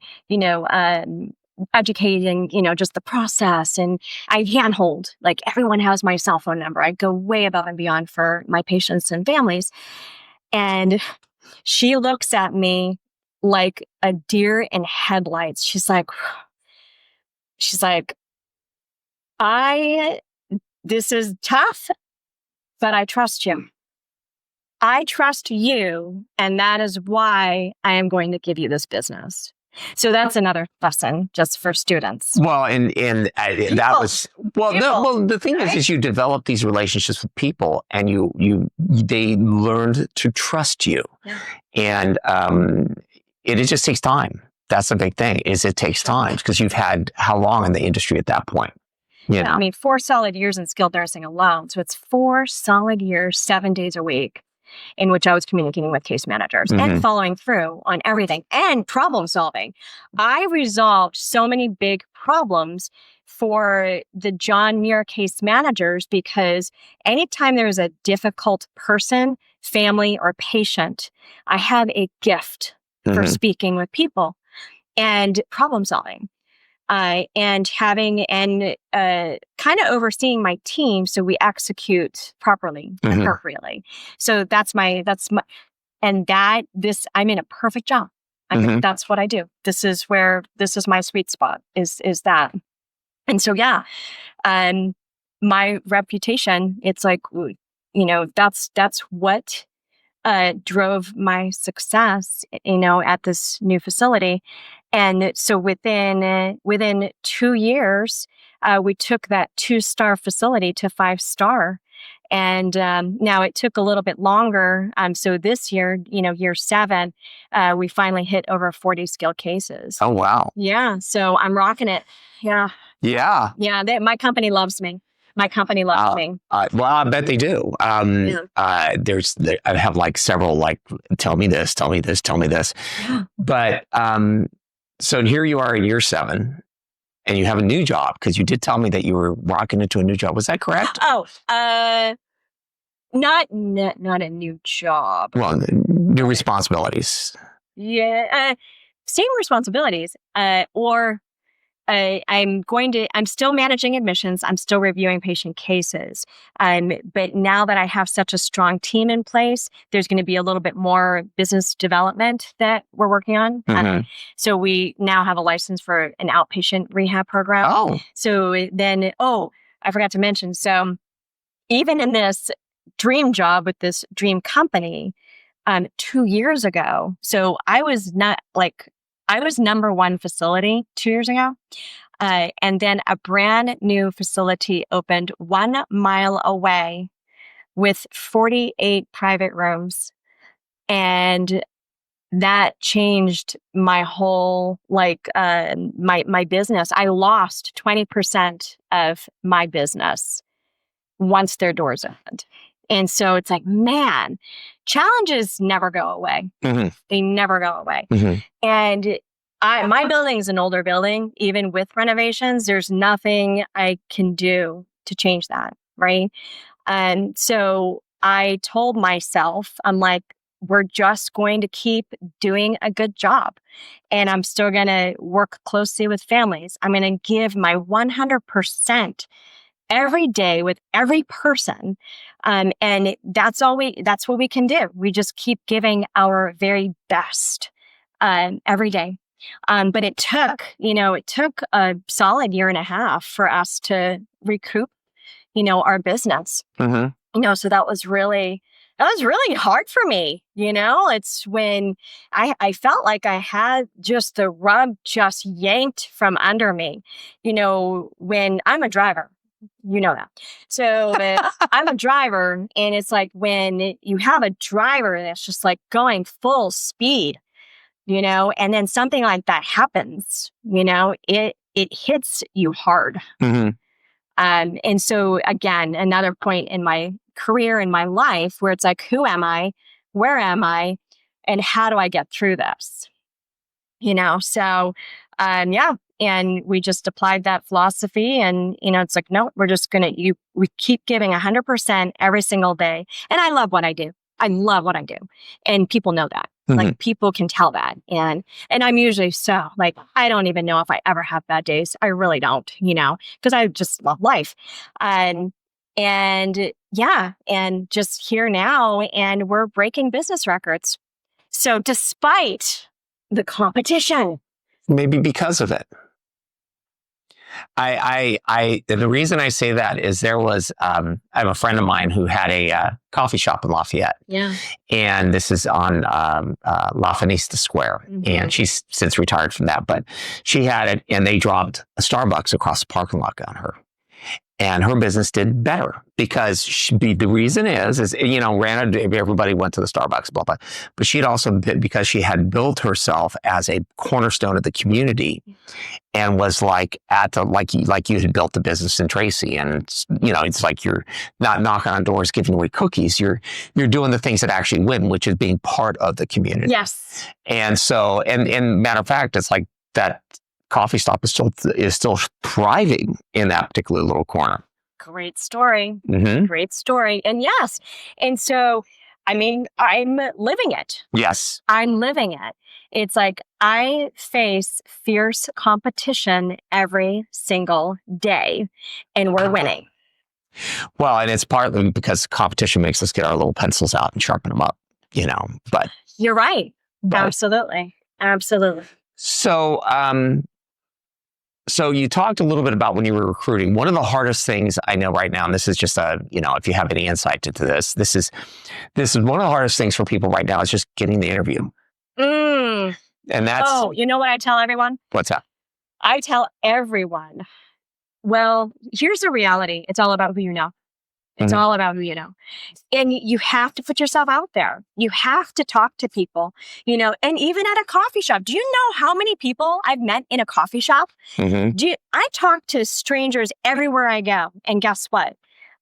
educating, just the process. And I handhold, like everyone has my cell phone number. I go way above and beyond for my patients and families. And she looks at me like a deer in headlights. She's like, this is tough, but I trust you. I trust you, and that is why I am going to give you this business. So that's another lesson just for students. Well, that was the thing is you develop these relationships with people, and they learned to trust you, and it just takes time. That's the big thing. It takes time because you've had how long in the industry at that point? I mean, 4 solid years in skilled nursing alone. So it's 4 solid years, 7 days a week in which I was communicating with case managers and following through on everything and problem solving. I resolved so many big problems for the John Muir case managers because anytime there's a difficult person, family, or patient, I have a gift for speaking with people and problem solving. And having and kind of overseeing my team so we execute properly, appropriately. So I'm in a perfect job. That's what I do. This is my sweet spot is that. And so, my reputation, it's like, that's what drove my success, at this new facility. And so within 2 years, we took that 2-star facility to 5-star. And now it took a little bit longer. So this year, year 7, we finally hit over 40 skilled cases. Oh, wow. Yeah. So I'm rocking it. Yeah. Yeah. Yeah. My company loves me. My company loves me. Well, I bet they do. Yeah. I have like several, like, tell me this, tell me this, tell me this. But so here you are in year 7 and you have a new job, because you did tell me that you were rocking into a new job. Was that correct? Oh, not a new job. Well, new responsibilities. Yeah. Same responsibilities. I'm still managing admissions. I'm still reviewing patient cases. But now that I have such a strong team in place, there's going to be a little bit more business development that we're working on. So we now have a license for an outpatient rehab program. Oh. So then, I forgot to mention. So even in this dream job with this dream company, 2 years ago, so I was number 1 facility 2 years ago. And then a brand new facility opened 1 mile away with 48 private rooms. And that changed my whole, my business. I lost 20% of my business once their doors opened. And so it's like, man, challenges never go away. They never go away. And my building is an older building. Even with renovations, there's nothing I can do to change that, right? And so I told myself, I'm like, we're just going to keep doing a good job. And I'm still going to work closely with families. I'm going to give my 100% every day with every person. And that's what we can do. We just keep giving our very best every day. But it took a solid year and a half for us to recoup, our business. So that was really hard for me. It's when I felt like I had just the rug just yanked from under me, when I'm a driver. You know that. So I'm a driver, and it's like when you have a driver that's just like going full speed, and then something like that happens, it hits you hard. And so again, another point in my career, in my life, where it's like, who am I? Where am I? And how do I get through this? So, yeah. And we just applied that philosophy, and, it's like, no, we're just we keep giving 100% every single day. And I love what I do. I love what I do. And people know that. Like, people can tell that. And I'm usually I don't even know if I ever have bad days. I really don't, because I just love life. And yeah, and just here now, and we're breaking business records. So despite the competition. Maybe because of it. The reason I say that is there was, I have a friend of mine who had a coffee shop in Lafayette. Yeah. And this is on La Fenista Square. And she's since retired from that, but she had it, and they dropped a Starbucks across the parking lot on her. And her business did better because the reason is everybody went to the Starbucks, blah, blah. But she'd also, because she had built herself as a cornerstone of the community, and was like like you had built the business in Tracy. And, it's like you're not knocking on doors, giving away cookies. You're doing the things that actually win, which is being part of the community. Yes. And so, and matter of fact, it's like that coffee stop is still thriving in that particular little corner. Great story. Great story. And yes. And so, I'm living it. Yes. I'm living it. It's like I face fierce competition every single day, and we're winning. Well, and it's partly because competition makes us get our little pencils out and sharpen them up, but. You're right. Absolutely. Absolutely. So you talked a little bit about when you were recruiting. One of the hardest things I know right now, and this is just if you have any insight into this is one of the hardest things for people right now is just getting the interview. And that's... Oh, you know what I tell everyone? What's that? I tell everyone, well, here's the reality. It's all about who you know. It's all about who you know. And you have to put yourself out there. You have to talk to people, and even at a coffee shop. Do you know how many people I've met in a coffee shop? I talk to strangers everywhere I go. And guess what?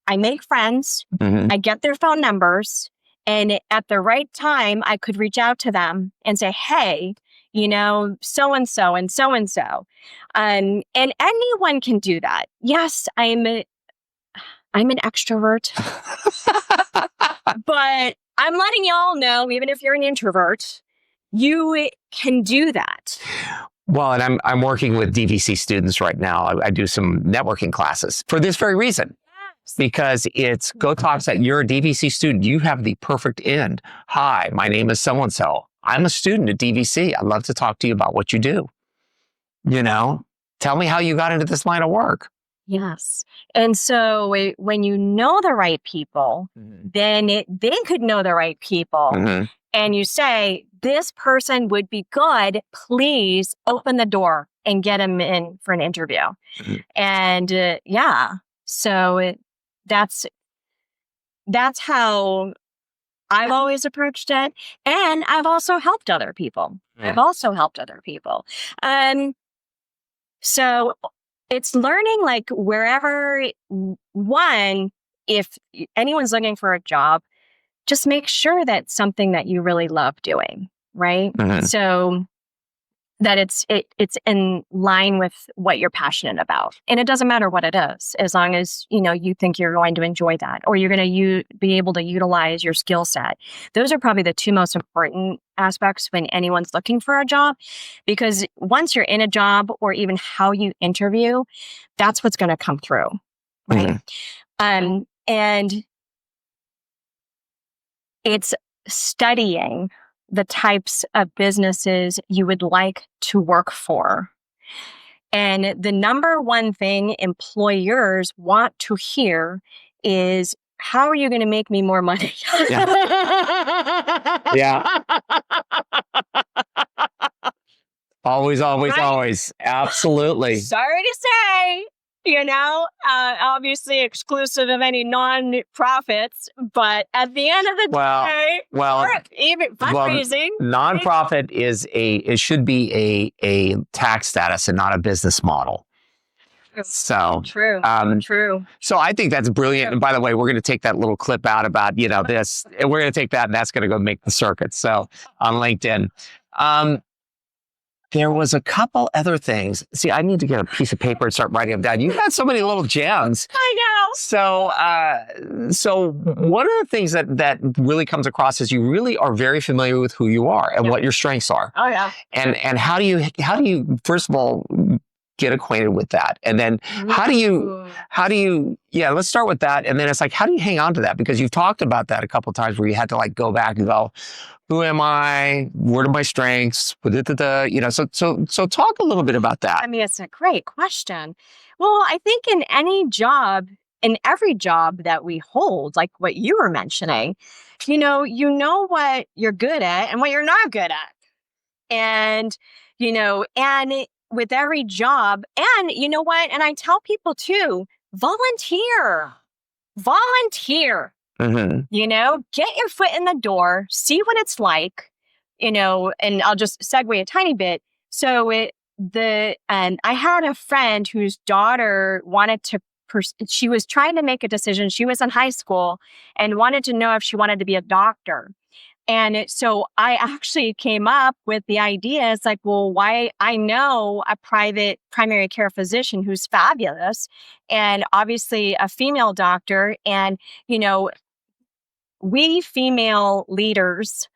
I make friends. I get their phone numbers. And at the right time, I could reach out to them and say, hey, so-and-so and so-and-so. And anyone can do that. Yes, I'm an extrovert, but I'm letting y'all know, even if you're an introvert, you can do that. Well, and I'm working with DVC students right now. I do some networking classes for this very reason. Because it's go talk that you're a DVC student. You have the perfect end. Hi, my name is so-and-so. I'm a student at DVC. I'd love to talk to you about what you do. Tell me how you got into this line of work. Yes. And so when you know the right people, then they could know the right people. And you say, this person would be good. Please open the door and get them in for an interview. And so that's how I've always approached it. And I've also helped other people. So it's learning, like, wherever, if anyone's looking for a job, just make sure that's something that you really love doing, right? So that it's in line with what you're passionate about. And it doesn't matter what it is, as long as, you think you're going to enjoy that, or you're going to be able to utilize your skill set. Those are probably the two most important aspects when anyone's looking for a job, because once you're in a job, or even how you interview, that's what's going to come through, right? And it's studying the types of businesses you would like to work for. And the number one thing employers want to hear is, how are you going to make me more money? Yeah. Always, Right? always. Absolutely. Sorry to say, obviously exclusive of any non-profits, but at the end of the day, or even fundraising. Nonprofit it should be a tax status and not a business model. So true. So I think that's brilliant. And by the way, we're going to take that little clip out about, this, and we're going to take that, and that's going to go make the circuit. So on LinkedIn. There was a couple other things. See, I need to get a piece of paper and start writing them down. You've got so many little gems. I know. So one of the things that really comes across is you really are very familiar with who you are and what your strengths are. Oh yeah. And how do you first of all get acquainted with that, and then how do you let's start with that, and then it's like, how do you hang on to that? Because you've talked about that a couple of times where you had to like go back and go, who am I? What are my strengths? So talk a little bit about that. I mean, it's a great question. Well, I think in every job that we hold, like what you were mentioning, you know what you're good at and what you're not good at. And, with every job, and you know what? And I tell people too, volunteer. Get your foot in the door, see what it's like, and I'll just segue a tiny bit. So I had a friend whose daughter wanted to, she was trying to make a decision. She was in high school and wanted to know if she wanted to be a doctor. And so I actually came up with the idea. It's like, well, why? I know a private primary care physician who's fabulous, and obviously a female doctor. And, we female leaders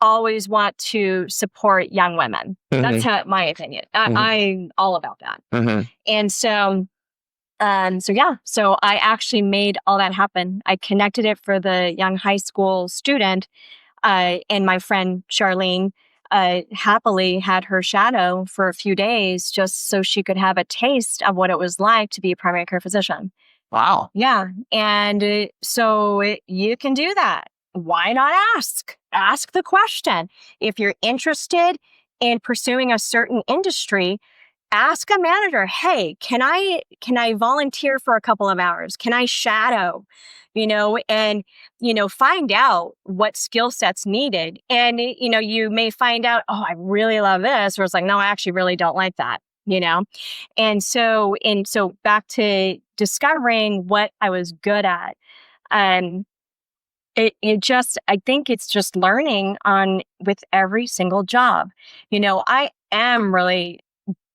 always want to support young women. That's my opinion. I'm all about that. And so I actually made all that happen. I connected it for the young high school student. And my friend Charlene happily had her shadow for a few days just so she could have a taste of what it was like to be a primary care physician. Wow. Yeah. And so you can do that. Why not ask? Ask the question. If you're interested in pursuing a certain industry, ask a manager, hey, can I volunteer for a couple of hours? Can I shadow? And, find out what skill sets needed. And, you may find out, oh, I really love this. Or it's like, no, I actually really don't like that, And so back to discovering what I was good at. I think it's just learning with every single job. I am really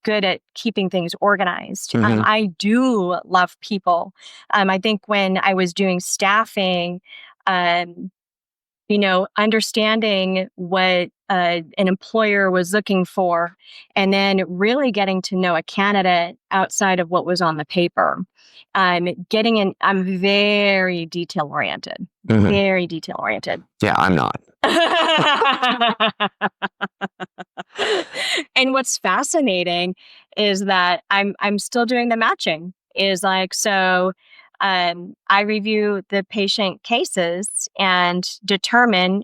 good at keeping things organized. Mhm. I do love people. I think when I was doing staffing, understanding what an employer was looking for, and then really getting to know a candidate outside of what was on the paper. I'm very detail oriented, Mhm. very detail oriented. Yeah, I'm not. And what's fascinating is that I'm still doing the matching. Is like, so I review the patient cases and determine,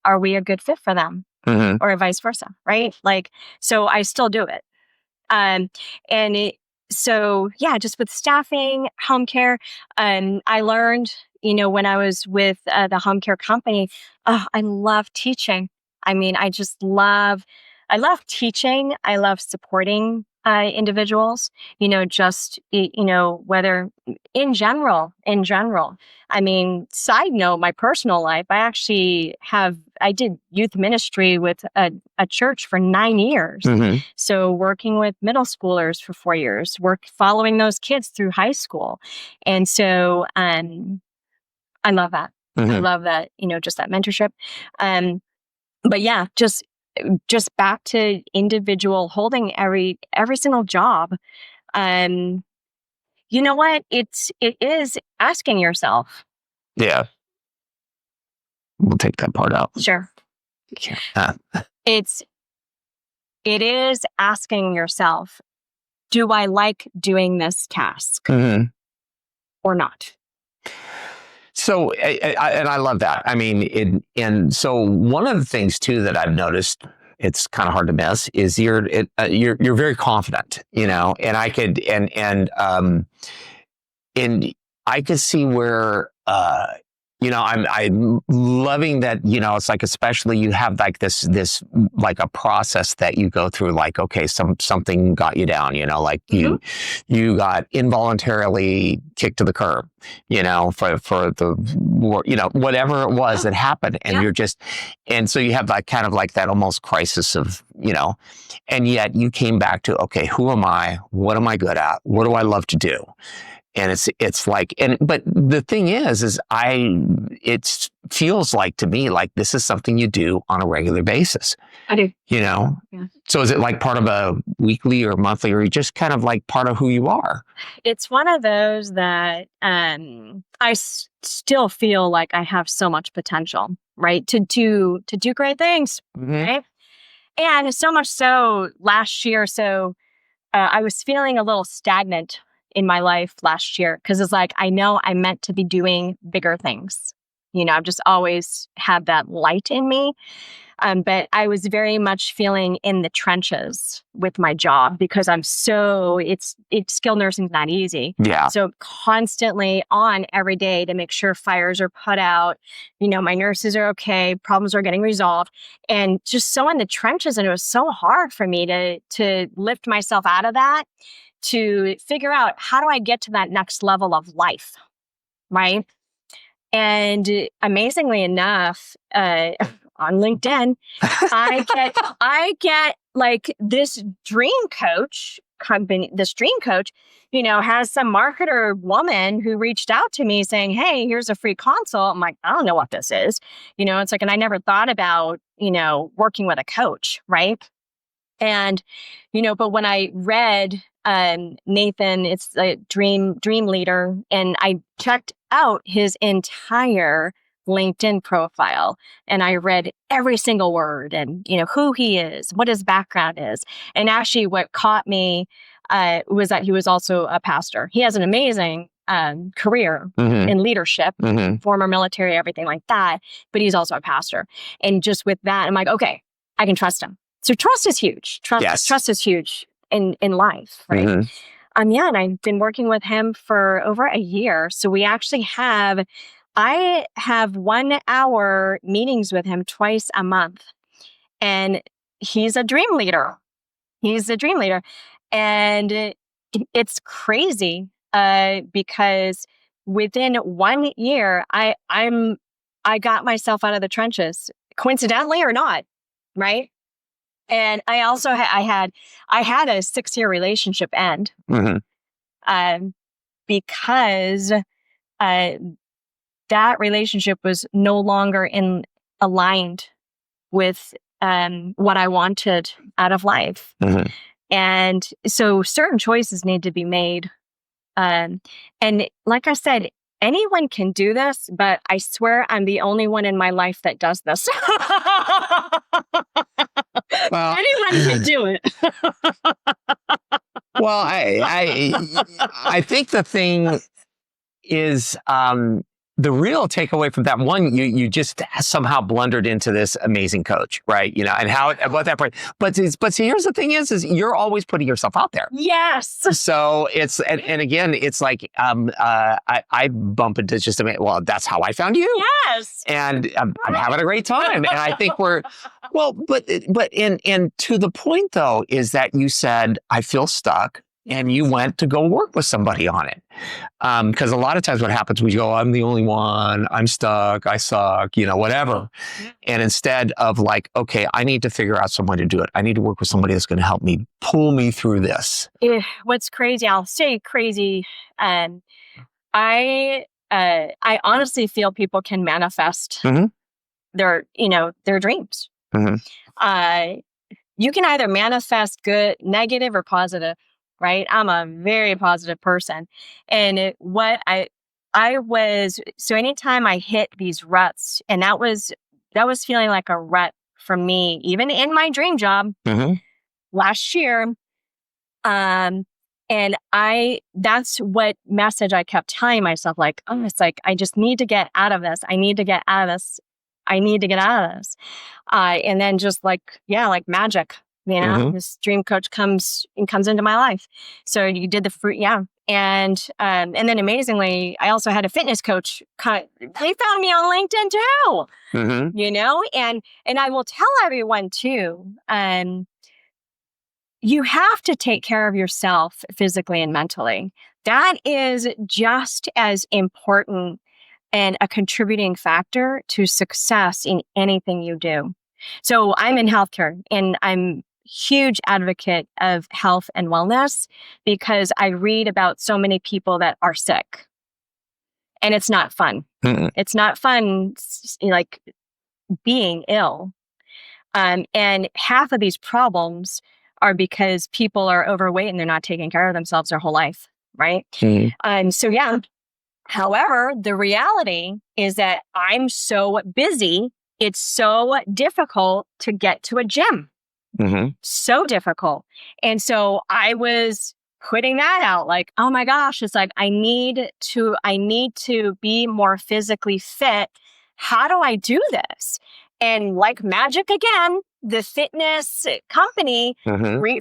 are we a good fit for them, Mhm. or vice versa, right? Like, so I still do it. And so yeah, just with staffing, home care, I learned, when I was with the home care company, I love teaching. I mean, I love teaching. I love supporting individuals, whether in general. I mean, side note, my personal life, I did youth ministry with a church for 9 years. Mhm. So working with middle schoolers for 4 years, following those kids through high school. And so, I love that. I Mhm. love that, just that mentorship. But yeah, just back to individual holding every single job. You know what? It is asking yourself. Yeah. We'll take that part out. Sure. Uh, It is asking yourself, do I like doing this task mhm. or not? So, and I love that. I mean, and so one of the things too that I've noticed, it's kind of hard to miss, is you're very confident, and I could see where, I'm loving that, it's like, especially you have like this like a process that you go through, like, okay, something got you down, like you got involuntarily kicked to the curb, for the, whatever it was that happened. And Yeah. and so you have like kind of like that almost crisis of, and yet you came back to, okay, who am I? What am I good at? What do I love to do? And it's like, but the thing is it feels like to me, like this is something you do on a regular basis, I do. Yeah. So is it like part of a weekly or monthly, or just kind of like part of who you are? It's one of those that still feel like I have so much potential, right? To do great things, Mhm. right? And so much so last year, I was feeling a little stagnant in my life last year, because it's like, I know I'm meant to be doing bigger things. I've just always had that light in me. But I was very much feeling in the trenches with my job, because it's skilled nursing is not easy. Yeah. So constantly on every day to make sure fires are put out, my nurses are okay, problems are getting resolved, and just so in the trenches. And it was so hard for me to lift myself out of that, to figure out, how do I get to that next level of life, right? And amazingly enough, on LinkedIn, I get like this dream coach company. This dream coach, has some marketer woman who reached out to me saying, "Hey, here's a free consult." I'm like, I don't know what this is. It's like, and I never thought about, working with a coach, right? And, but when I read Nathan, it's a dream leader, and I checked out his entire LinkedIn profile, and I read every single word, and who he is, what his background is. And actually what caught me was that he was also a pastor. He has an amazing career Mhm. in leadership, Mhm. former military, everything like that, but he's also a pastor. And just with that, I'm like, okay, I can trust him. So trust is huge. Yes. Trust is huge. in life, right? Mm-hmm. Yeah, and I've been working with him for over a year. So we actually I have 1 hour meetings with him twice a month. And he's a dream leader. He's a dream leader. And it's crazy because within 1 year, I got myself out of the trenches, coincidentally or not, right? And I also I had a 6-year relationship end because that relationship was no longer aligned with what I wanted out of life. And so certain choices need to be made. And like I said, anyone can do this, but I swear I'm the only one in my life that does this. Well, anyone can do it. well, I think the thing is, the real takeaway from that one, you just somehow blundered into this amazing coach, right? You know, and how about that part. But see, here's the thing is you're always putting yourself out there. Yes. So it's and again, it's like I bump into just well, that's how I found you. Yes. And I'm having a great time, and I think we're well, but and to the point though is that you said I feel stuck. And you went to go work with somebody on it. Because a lot of times what happens, we go, I'm the only one, I'm stuck, I suck, you know, whatever. And instead of like, okay, I need to figure out someone to do it. I need to work with somebody that's going to help me pull me through this. What's crazy, I'll say crazy. I honestly feel people can manifest their dreams. You can either manifest good, negative, or positive. Right? I'm a very positive person. And so anytime I hit these ruts, and that was feeling like a rut for me, even in my dream job last year. And that's what message I kept telling myself, like, oh, it's like, I just need to get out of this. I need to get out of this. I need to get out of this. And then just like magic. You know, this dream coach comes into my life. So you did the fruit, yeah. And then amazingly, I also had a fitness coach. They found me on LinkedIn too. You know, and I will tell everyone too. You have to take care of yourself physically and mentally. That is just as important and a contributing factor to success in anything you do. So I'm in healthcare, and I'm huge advocate of health and wellness because I read about so many people that are sick, and it's not fun. It's not fun, like being ill. And half of these problems are because people are overweight and they're not taking care of themselves their whole life, right? So yeah. However, the reality is that I'm so busy, it's so difficult to get to a gym. So difficult. And so I was putting that out like, oh my gosh, it's like, I need to be more physically fit. How do I do this? And like magic again, the fitness company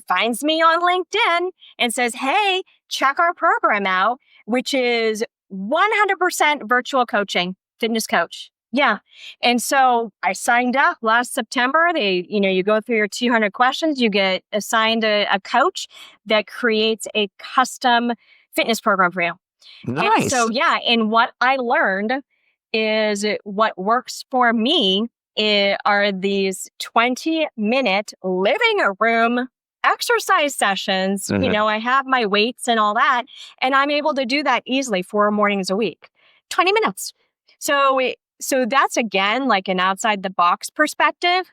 finds me on LinkedIn and says, hey, check our program out, which is 100% virtual coaching, fitness coach. Yeah. And so I signed up last September. You go through your 200 questions, you get assigned a coach that creates a custom fitness program for you. Nice. And so, yeah. And what I learned is what works for me are these 20-minute living room exercise sessions. You know, I have my weights and all that, and I'm able to do that easily 4 mornings a week, 20 minutes. So that's, again, like an outside the box perspective,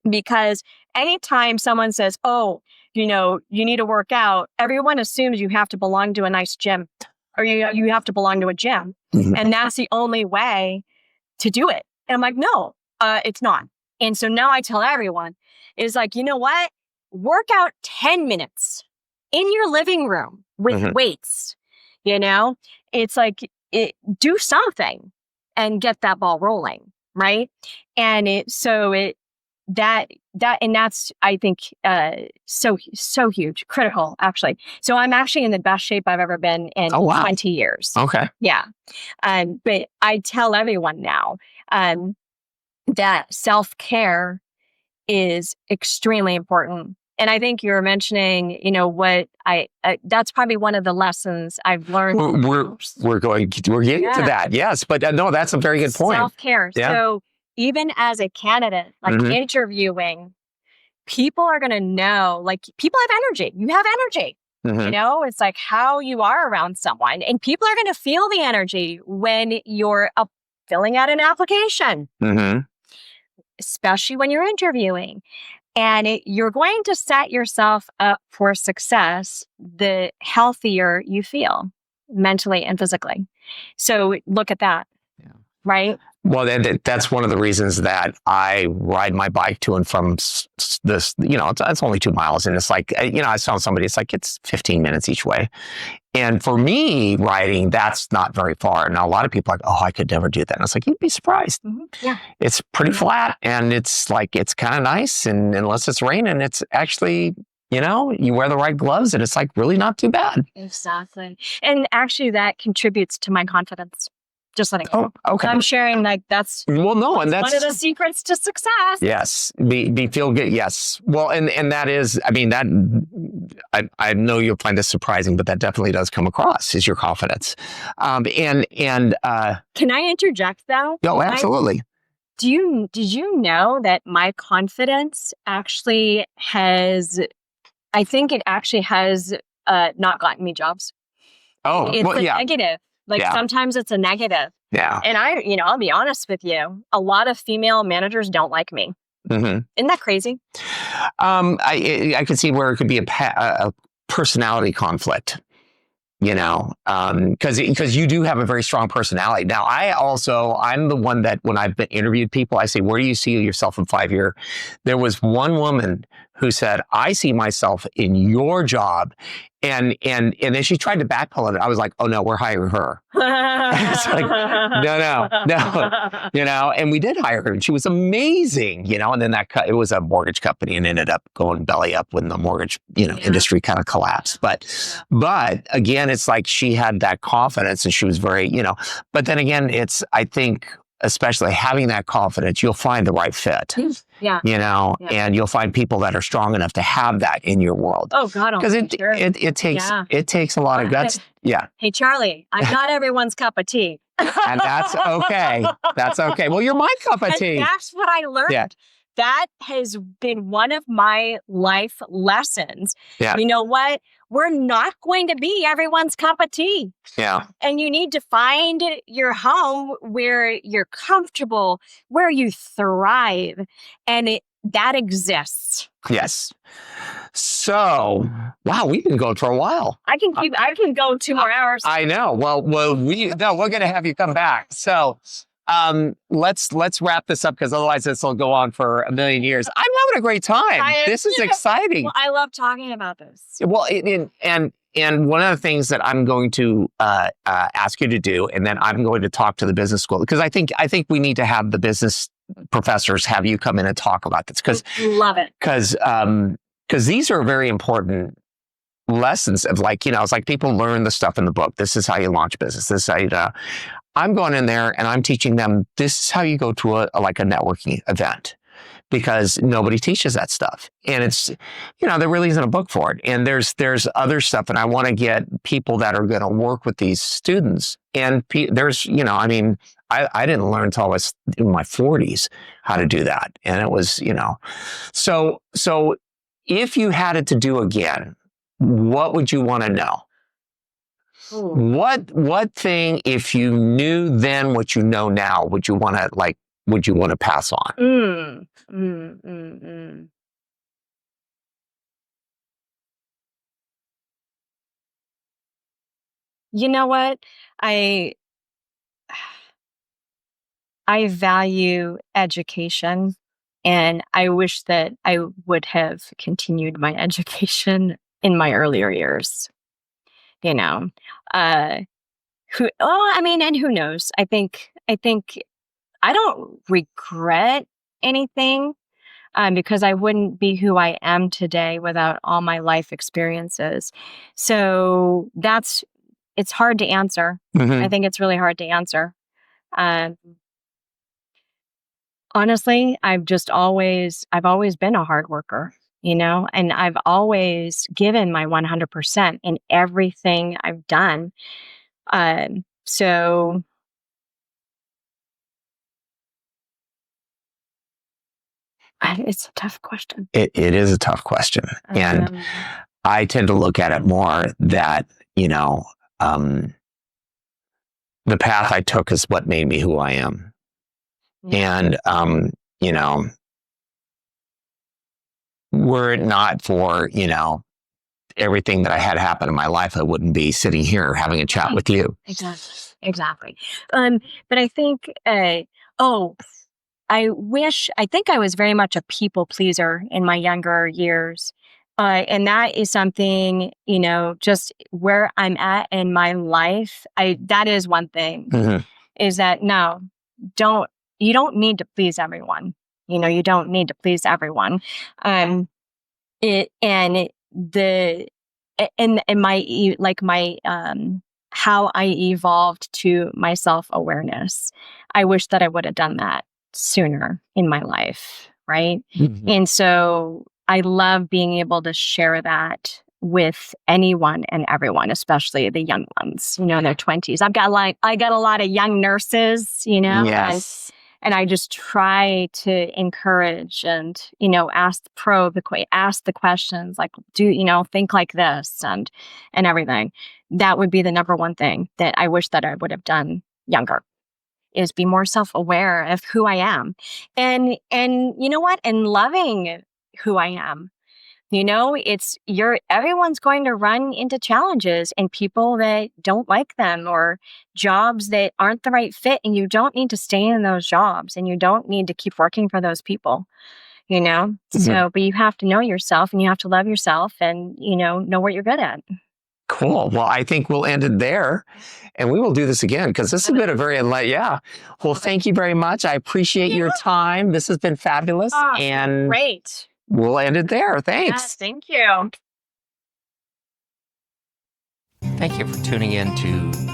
because anytime someone says, oh, you need to work out, everyone assumes you have to belong to a nice gym or you have to belong to a gym. And that's the only way to do it. And I'm like, no, it's not. And so now I tell everyone, it's like, you know what? Work out 10 minutes in your living room with weights. It's like, do something and get that ball rolling, right? And that's, I think, so huge, critical, actually. So I'm actually in the best shape I've ever been in 20 years. Okay. Yeah. But I tell everyone now that self-care is extremely important. And I think you were mentioning, what that's probably one of the lessons I've learned. We're getting to that. Yes. But no, that's a very good point. Self-care. Yeah. So even as a candidate, like interviewing, people are going to know, like, people have energy. You have energy. It's like how you are around someone, and people are going to feel the energy when you're filling out an application, especially when you're interviewing. And you're going to set yourself up for success the healthier you feel mentally and physically. So look at that, right? Well, that's one of the reasons that I ride my bike to and from this, it's only 2 miles. And it's like, I saw somebody, it's like, it's 15 minutes each way. And for me, riding, that's not very far. Now, a lot of people are like, oh, I could never do that. And I was like, you'd be surprised. Yeah. It's pretty flat, and it's kind of nice. And unless it's raining, it's actually, you wear the right gloves, and it's like really not too bad. Exactly. And actually that contributes to my confidence. Just letting go. Oh, okay. I'm sharing, like, that's one of the secrets to success. Yes. Be feel good. Yes. Well, and that is, I know you'll find this surprising, but that definitely does come across is your confidence. Can I interject though? No, absolutely. Did you know that my confidence actually has, I think it actually has not gotten me jobs. Oh, it's negative. Like sometimes it's a negative. Yeah. And I'll be honest with you, a lot of female managers don't like me. Isn't that crazy? I could see where it could be a personality conflict, because you do have a very strong personality. Now, I'm the one that when I've been interviewed people, I say, where do you see yourself in 5 years? There was one woman who said, I see myself in your job. And then she tried to backpedal it. I was like, oh no, we're hiring her. It's like, no, and we did hire her, and she was amazing, and then it was a mortgage company and ended up going belly up when the mortgage, industry kind of collapsed. But again, it's like she had that confidence, and she was very, but then again, I think, especially having that confidence, you'll find the right fit. Yeah. And you'll find people that are strong enough to have that in your world. Oh God. Because it takes a lot of guts. Yeah. Hey, Charlie, I'm not everyone's cup of tea. And that's okay. That's okay. Well, you're my cup of tea. That's what I learned. Yeah. That has been one of my life lessons. Yeah. You know what? We're not going to be everyone's cup of tea. Yeah. And you need to find your home where you're comfortable, where you thrive. And that exists. Yes. So, wow, we've been going for a while. I can go 2 more hours. I know. Well, we're going to have you come back. So, let's wrap this up, because otherwise this will go on for a million years. I'm having a great time. This is exciting. Well, I love talking about this. Well, and one of the things that I'm going to ask you to do, and then I'm going to talk to the business school, because I think we need to have the business professors have you come in and talk about this, because love it. Because these are very important lessons of, like, it's like people learn the stuff in the book. This is how you launch business. This is how you I'm going in there and I'm teaching them, this is how you go to a networking event, because nobody teaches that stuff. And it's, there really isn't a book for it. And there's other stuff. And I want to get people that are going to work with these students. And there's, I didn't learn until I was in my 40s how to do that. And it was, so if you had it to do again, what would you want to know? Ooh. What thing, if you knew then what you know now, would you want to pass on? You know what? I value education, and I wish that I would have continued my education in my earlier years. And who knows? I think I don't regret anything. because I wouldn't be who I am today without all my life experiences. So it's hard to answer. I think it's really hard to answer. Honestly, I've always been a hard worker, and I've always given my 100% in everything I've done. So it's a tough question. It is a tough question. And I tend to look at it more that, the path I took is what made me who I am. And, were it not for, everything that I had happen in my life, I wouldn't be sitting here having a chat with you. Exactly. But I think, I think I was very much a people pleaser in my younger years. And that is something, just where I'm at in my life. That is one thing is that you don't need to please everyone. You don't need to please everyone. How I evolved to my self-awareness. I wish that I would have done that sooner in my life, right? And so I love being able to share that with anyone and everyone, especially the young ones, in their 20s. I got a lot of young nurses, Yes. and I just try to encourage and, ask the questions, like, think like this and everything. That would be the number one thing that I wish that I would have done younger, is be more self-aware of who I am. And you know what? And loving who I am. Everyone's going to run into challenges and people that don't like them or jobs that aren't the right fit. And you don't need to stay in those jobs and you don't need to keep working for those people, So, but you have to know yourself and you have to love yourself and, know what you're good at. Cool. Well, I think we'll end it there and we will do this again because this has been a very enlightening. Yeah. Well, thank you very much. I appreciate your time. This has been fabulous. And great. We'll end it there. Thanks. Yes, thank you. Thank you for tuning in to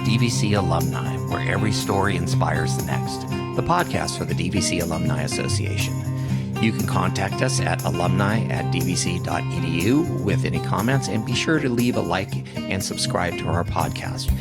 DVC Alumni, where every story inspires the next, the podcast for the DVC Alumni Association. You can contact us at alumni@dvc.edu with any comments, and be sure to leave a like and subscribe to our podcast.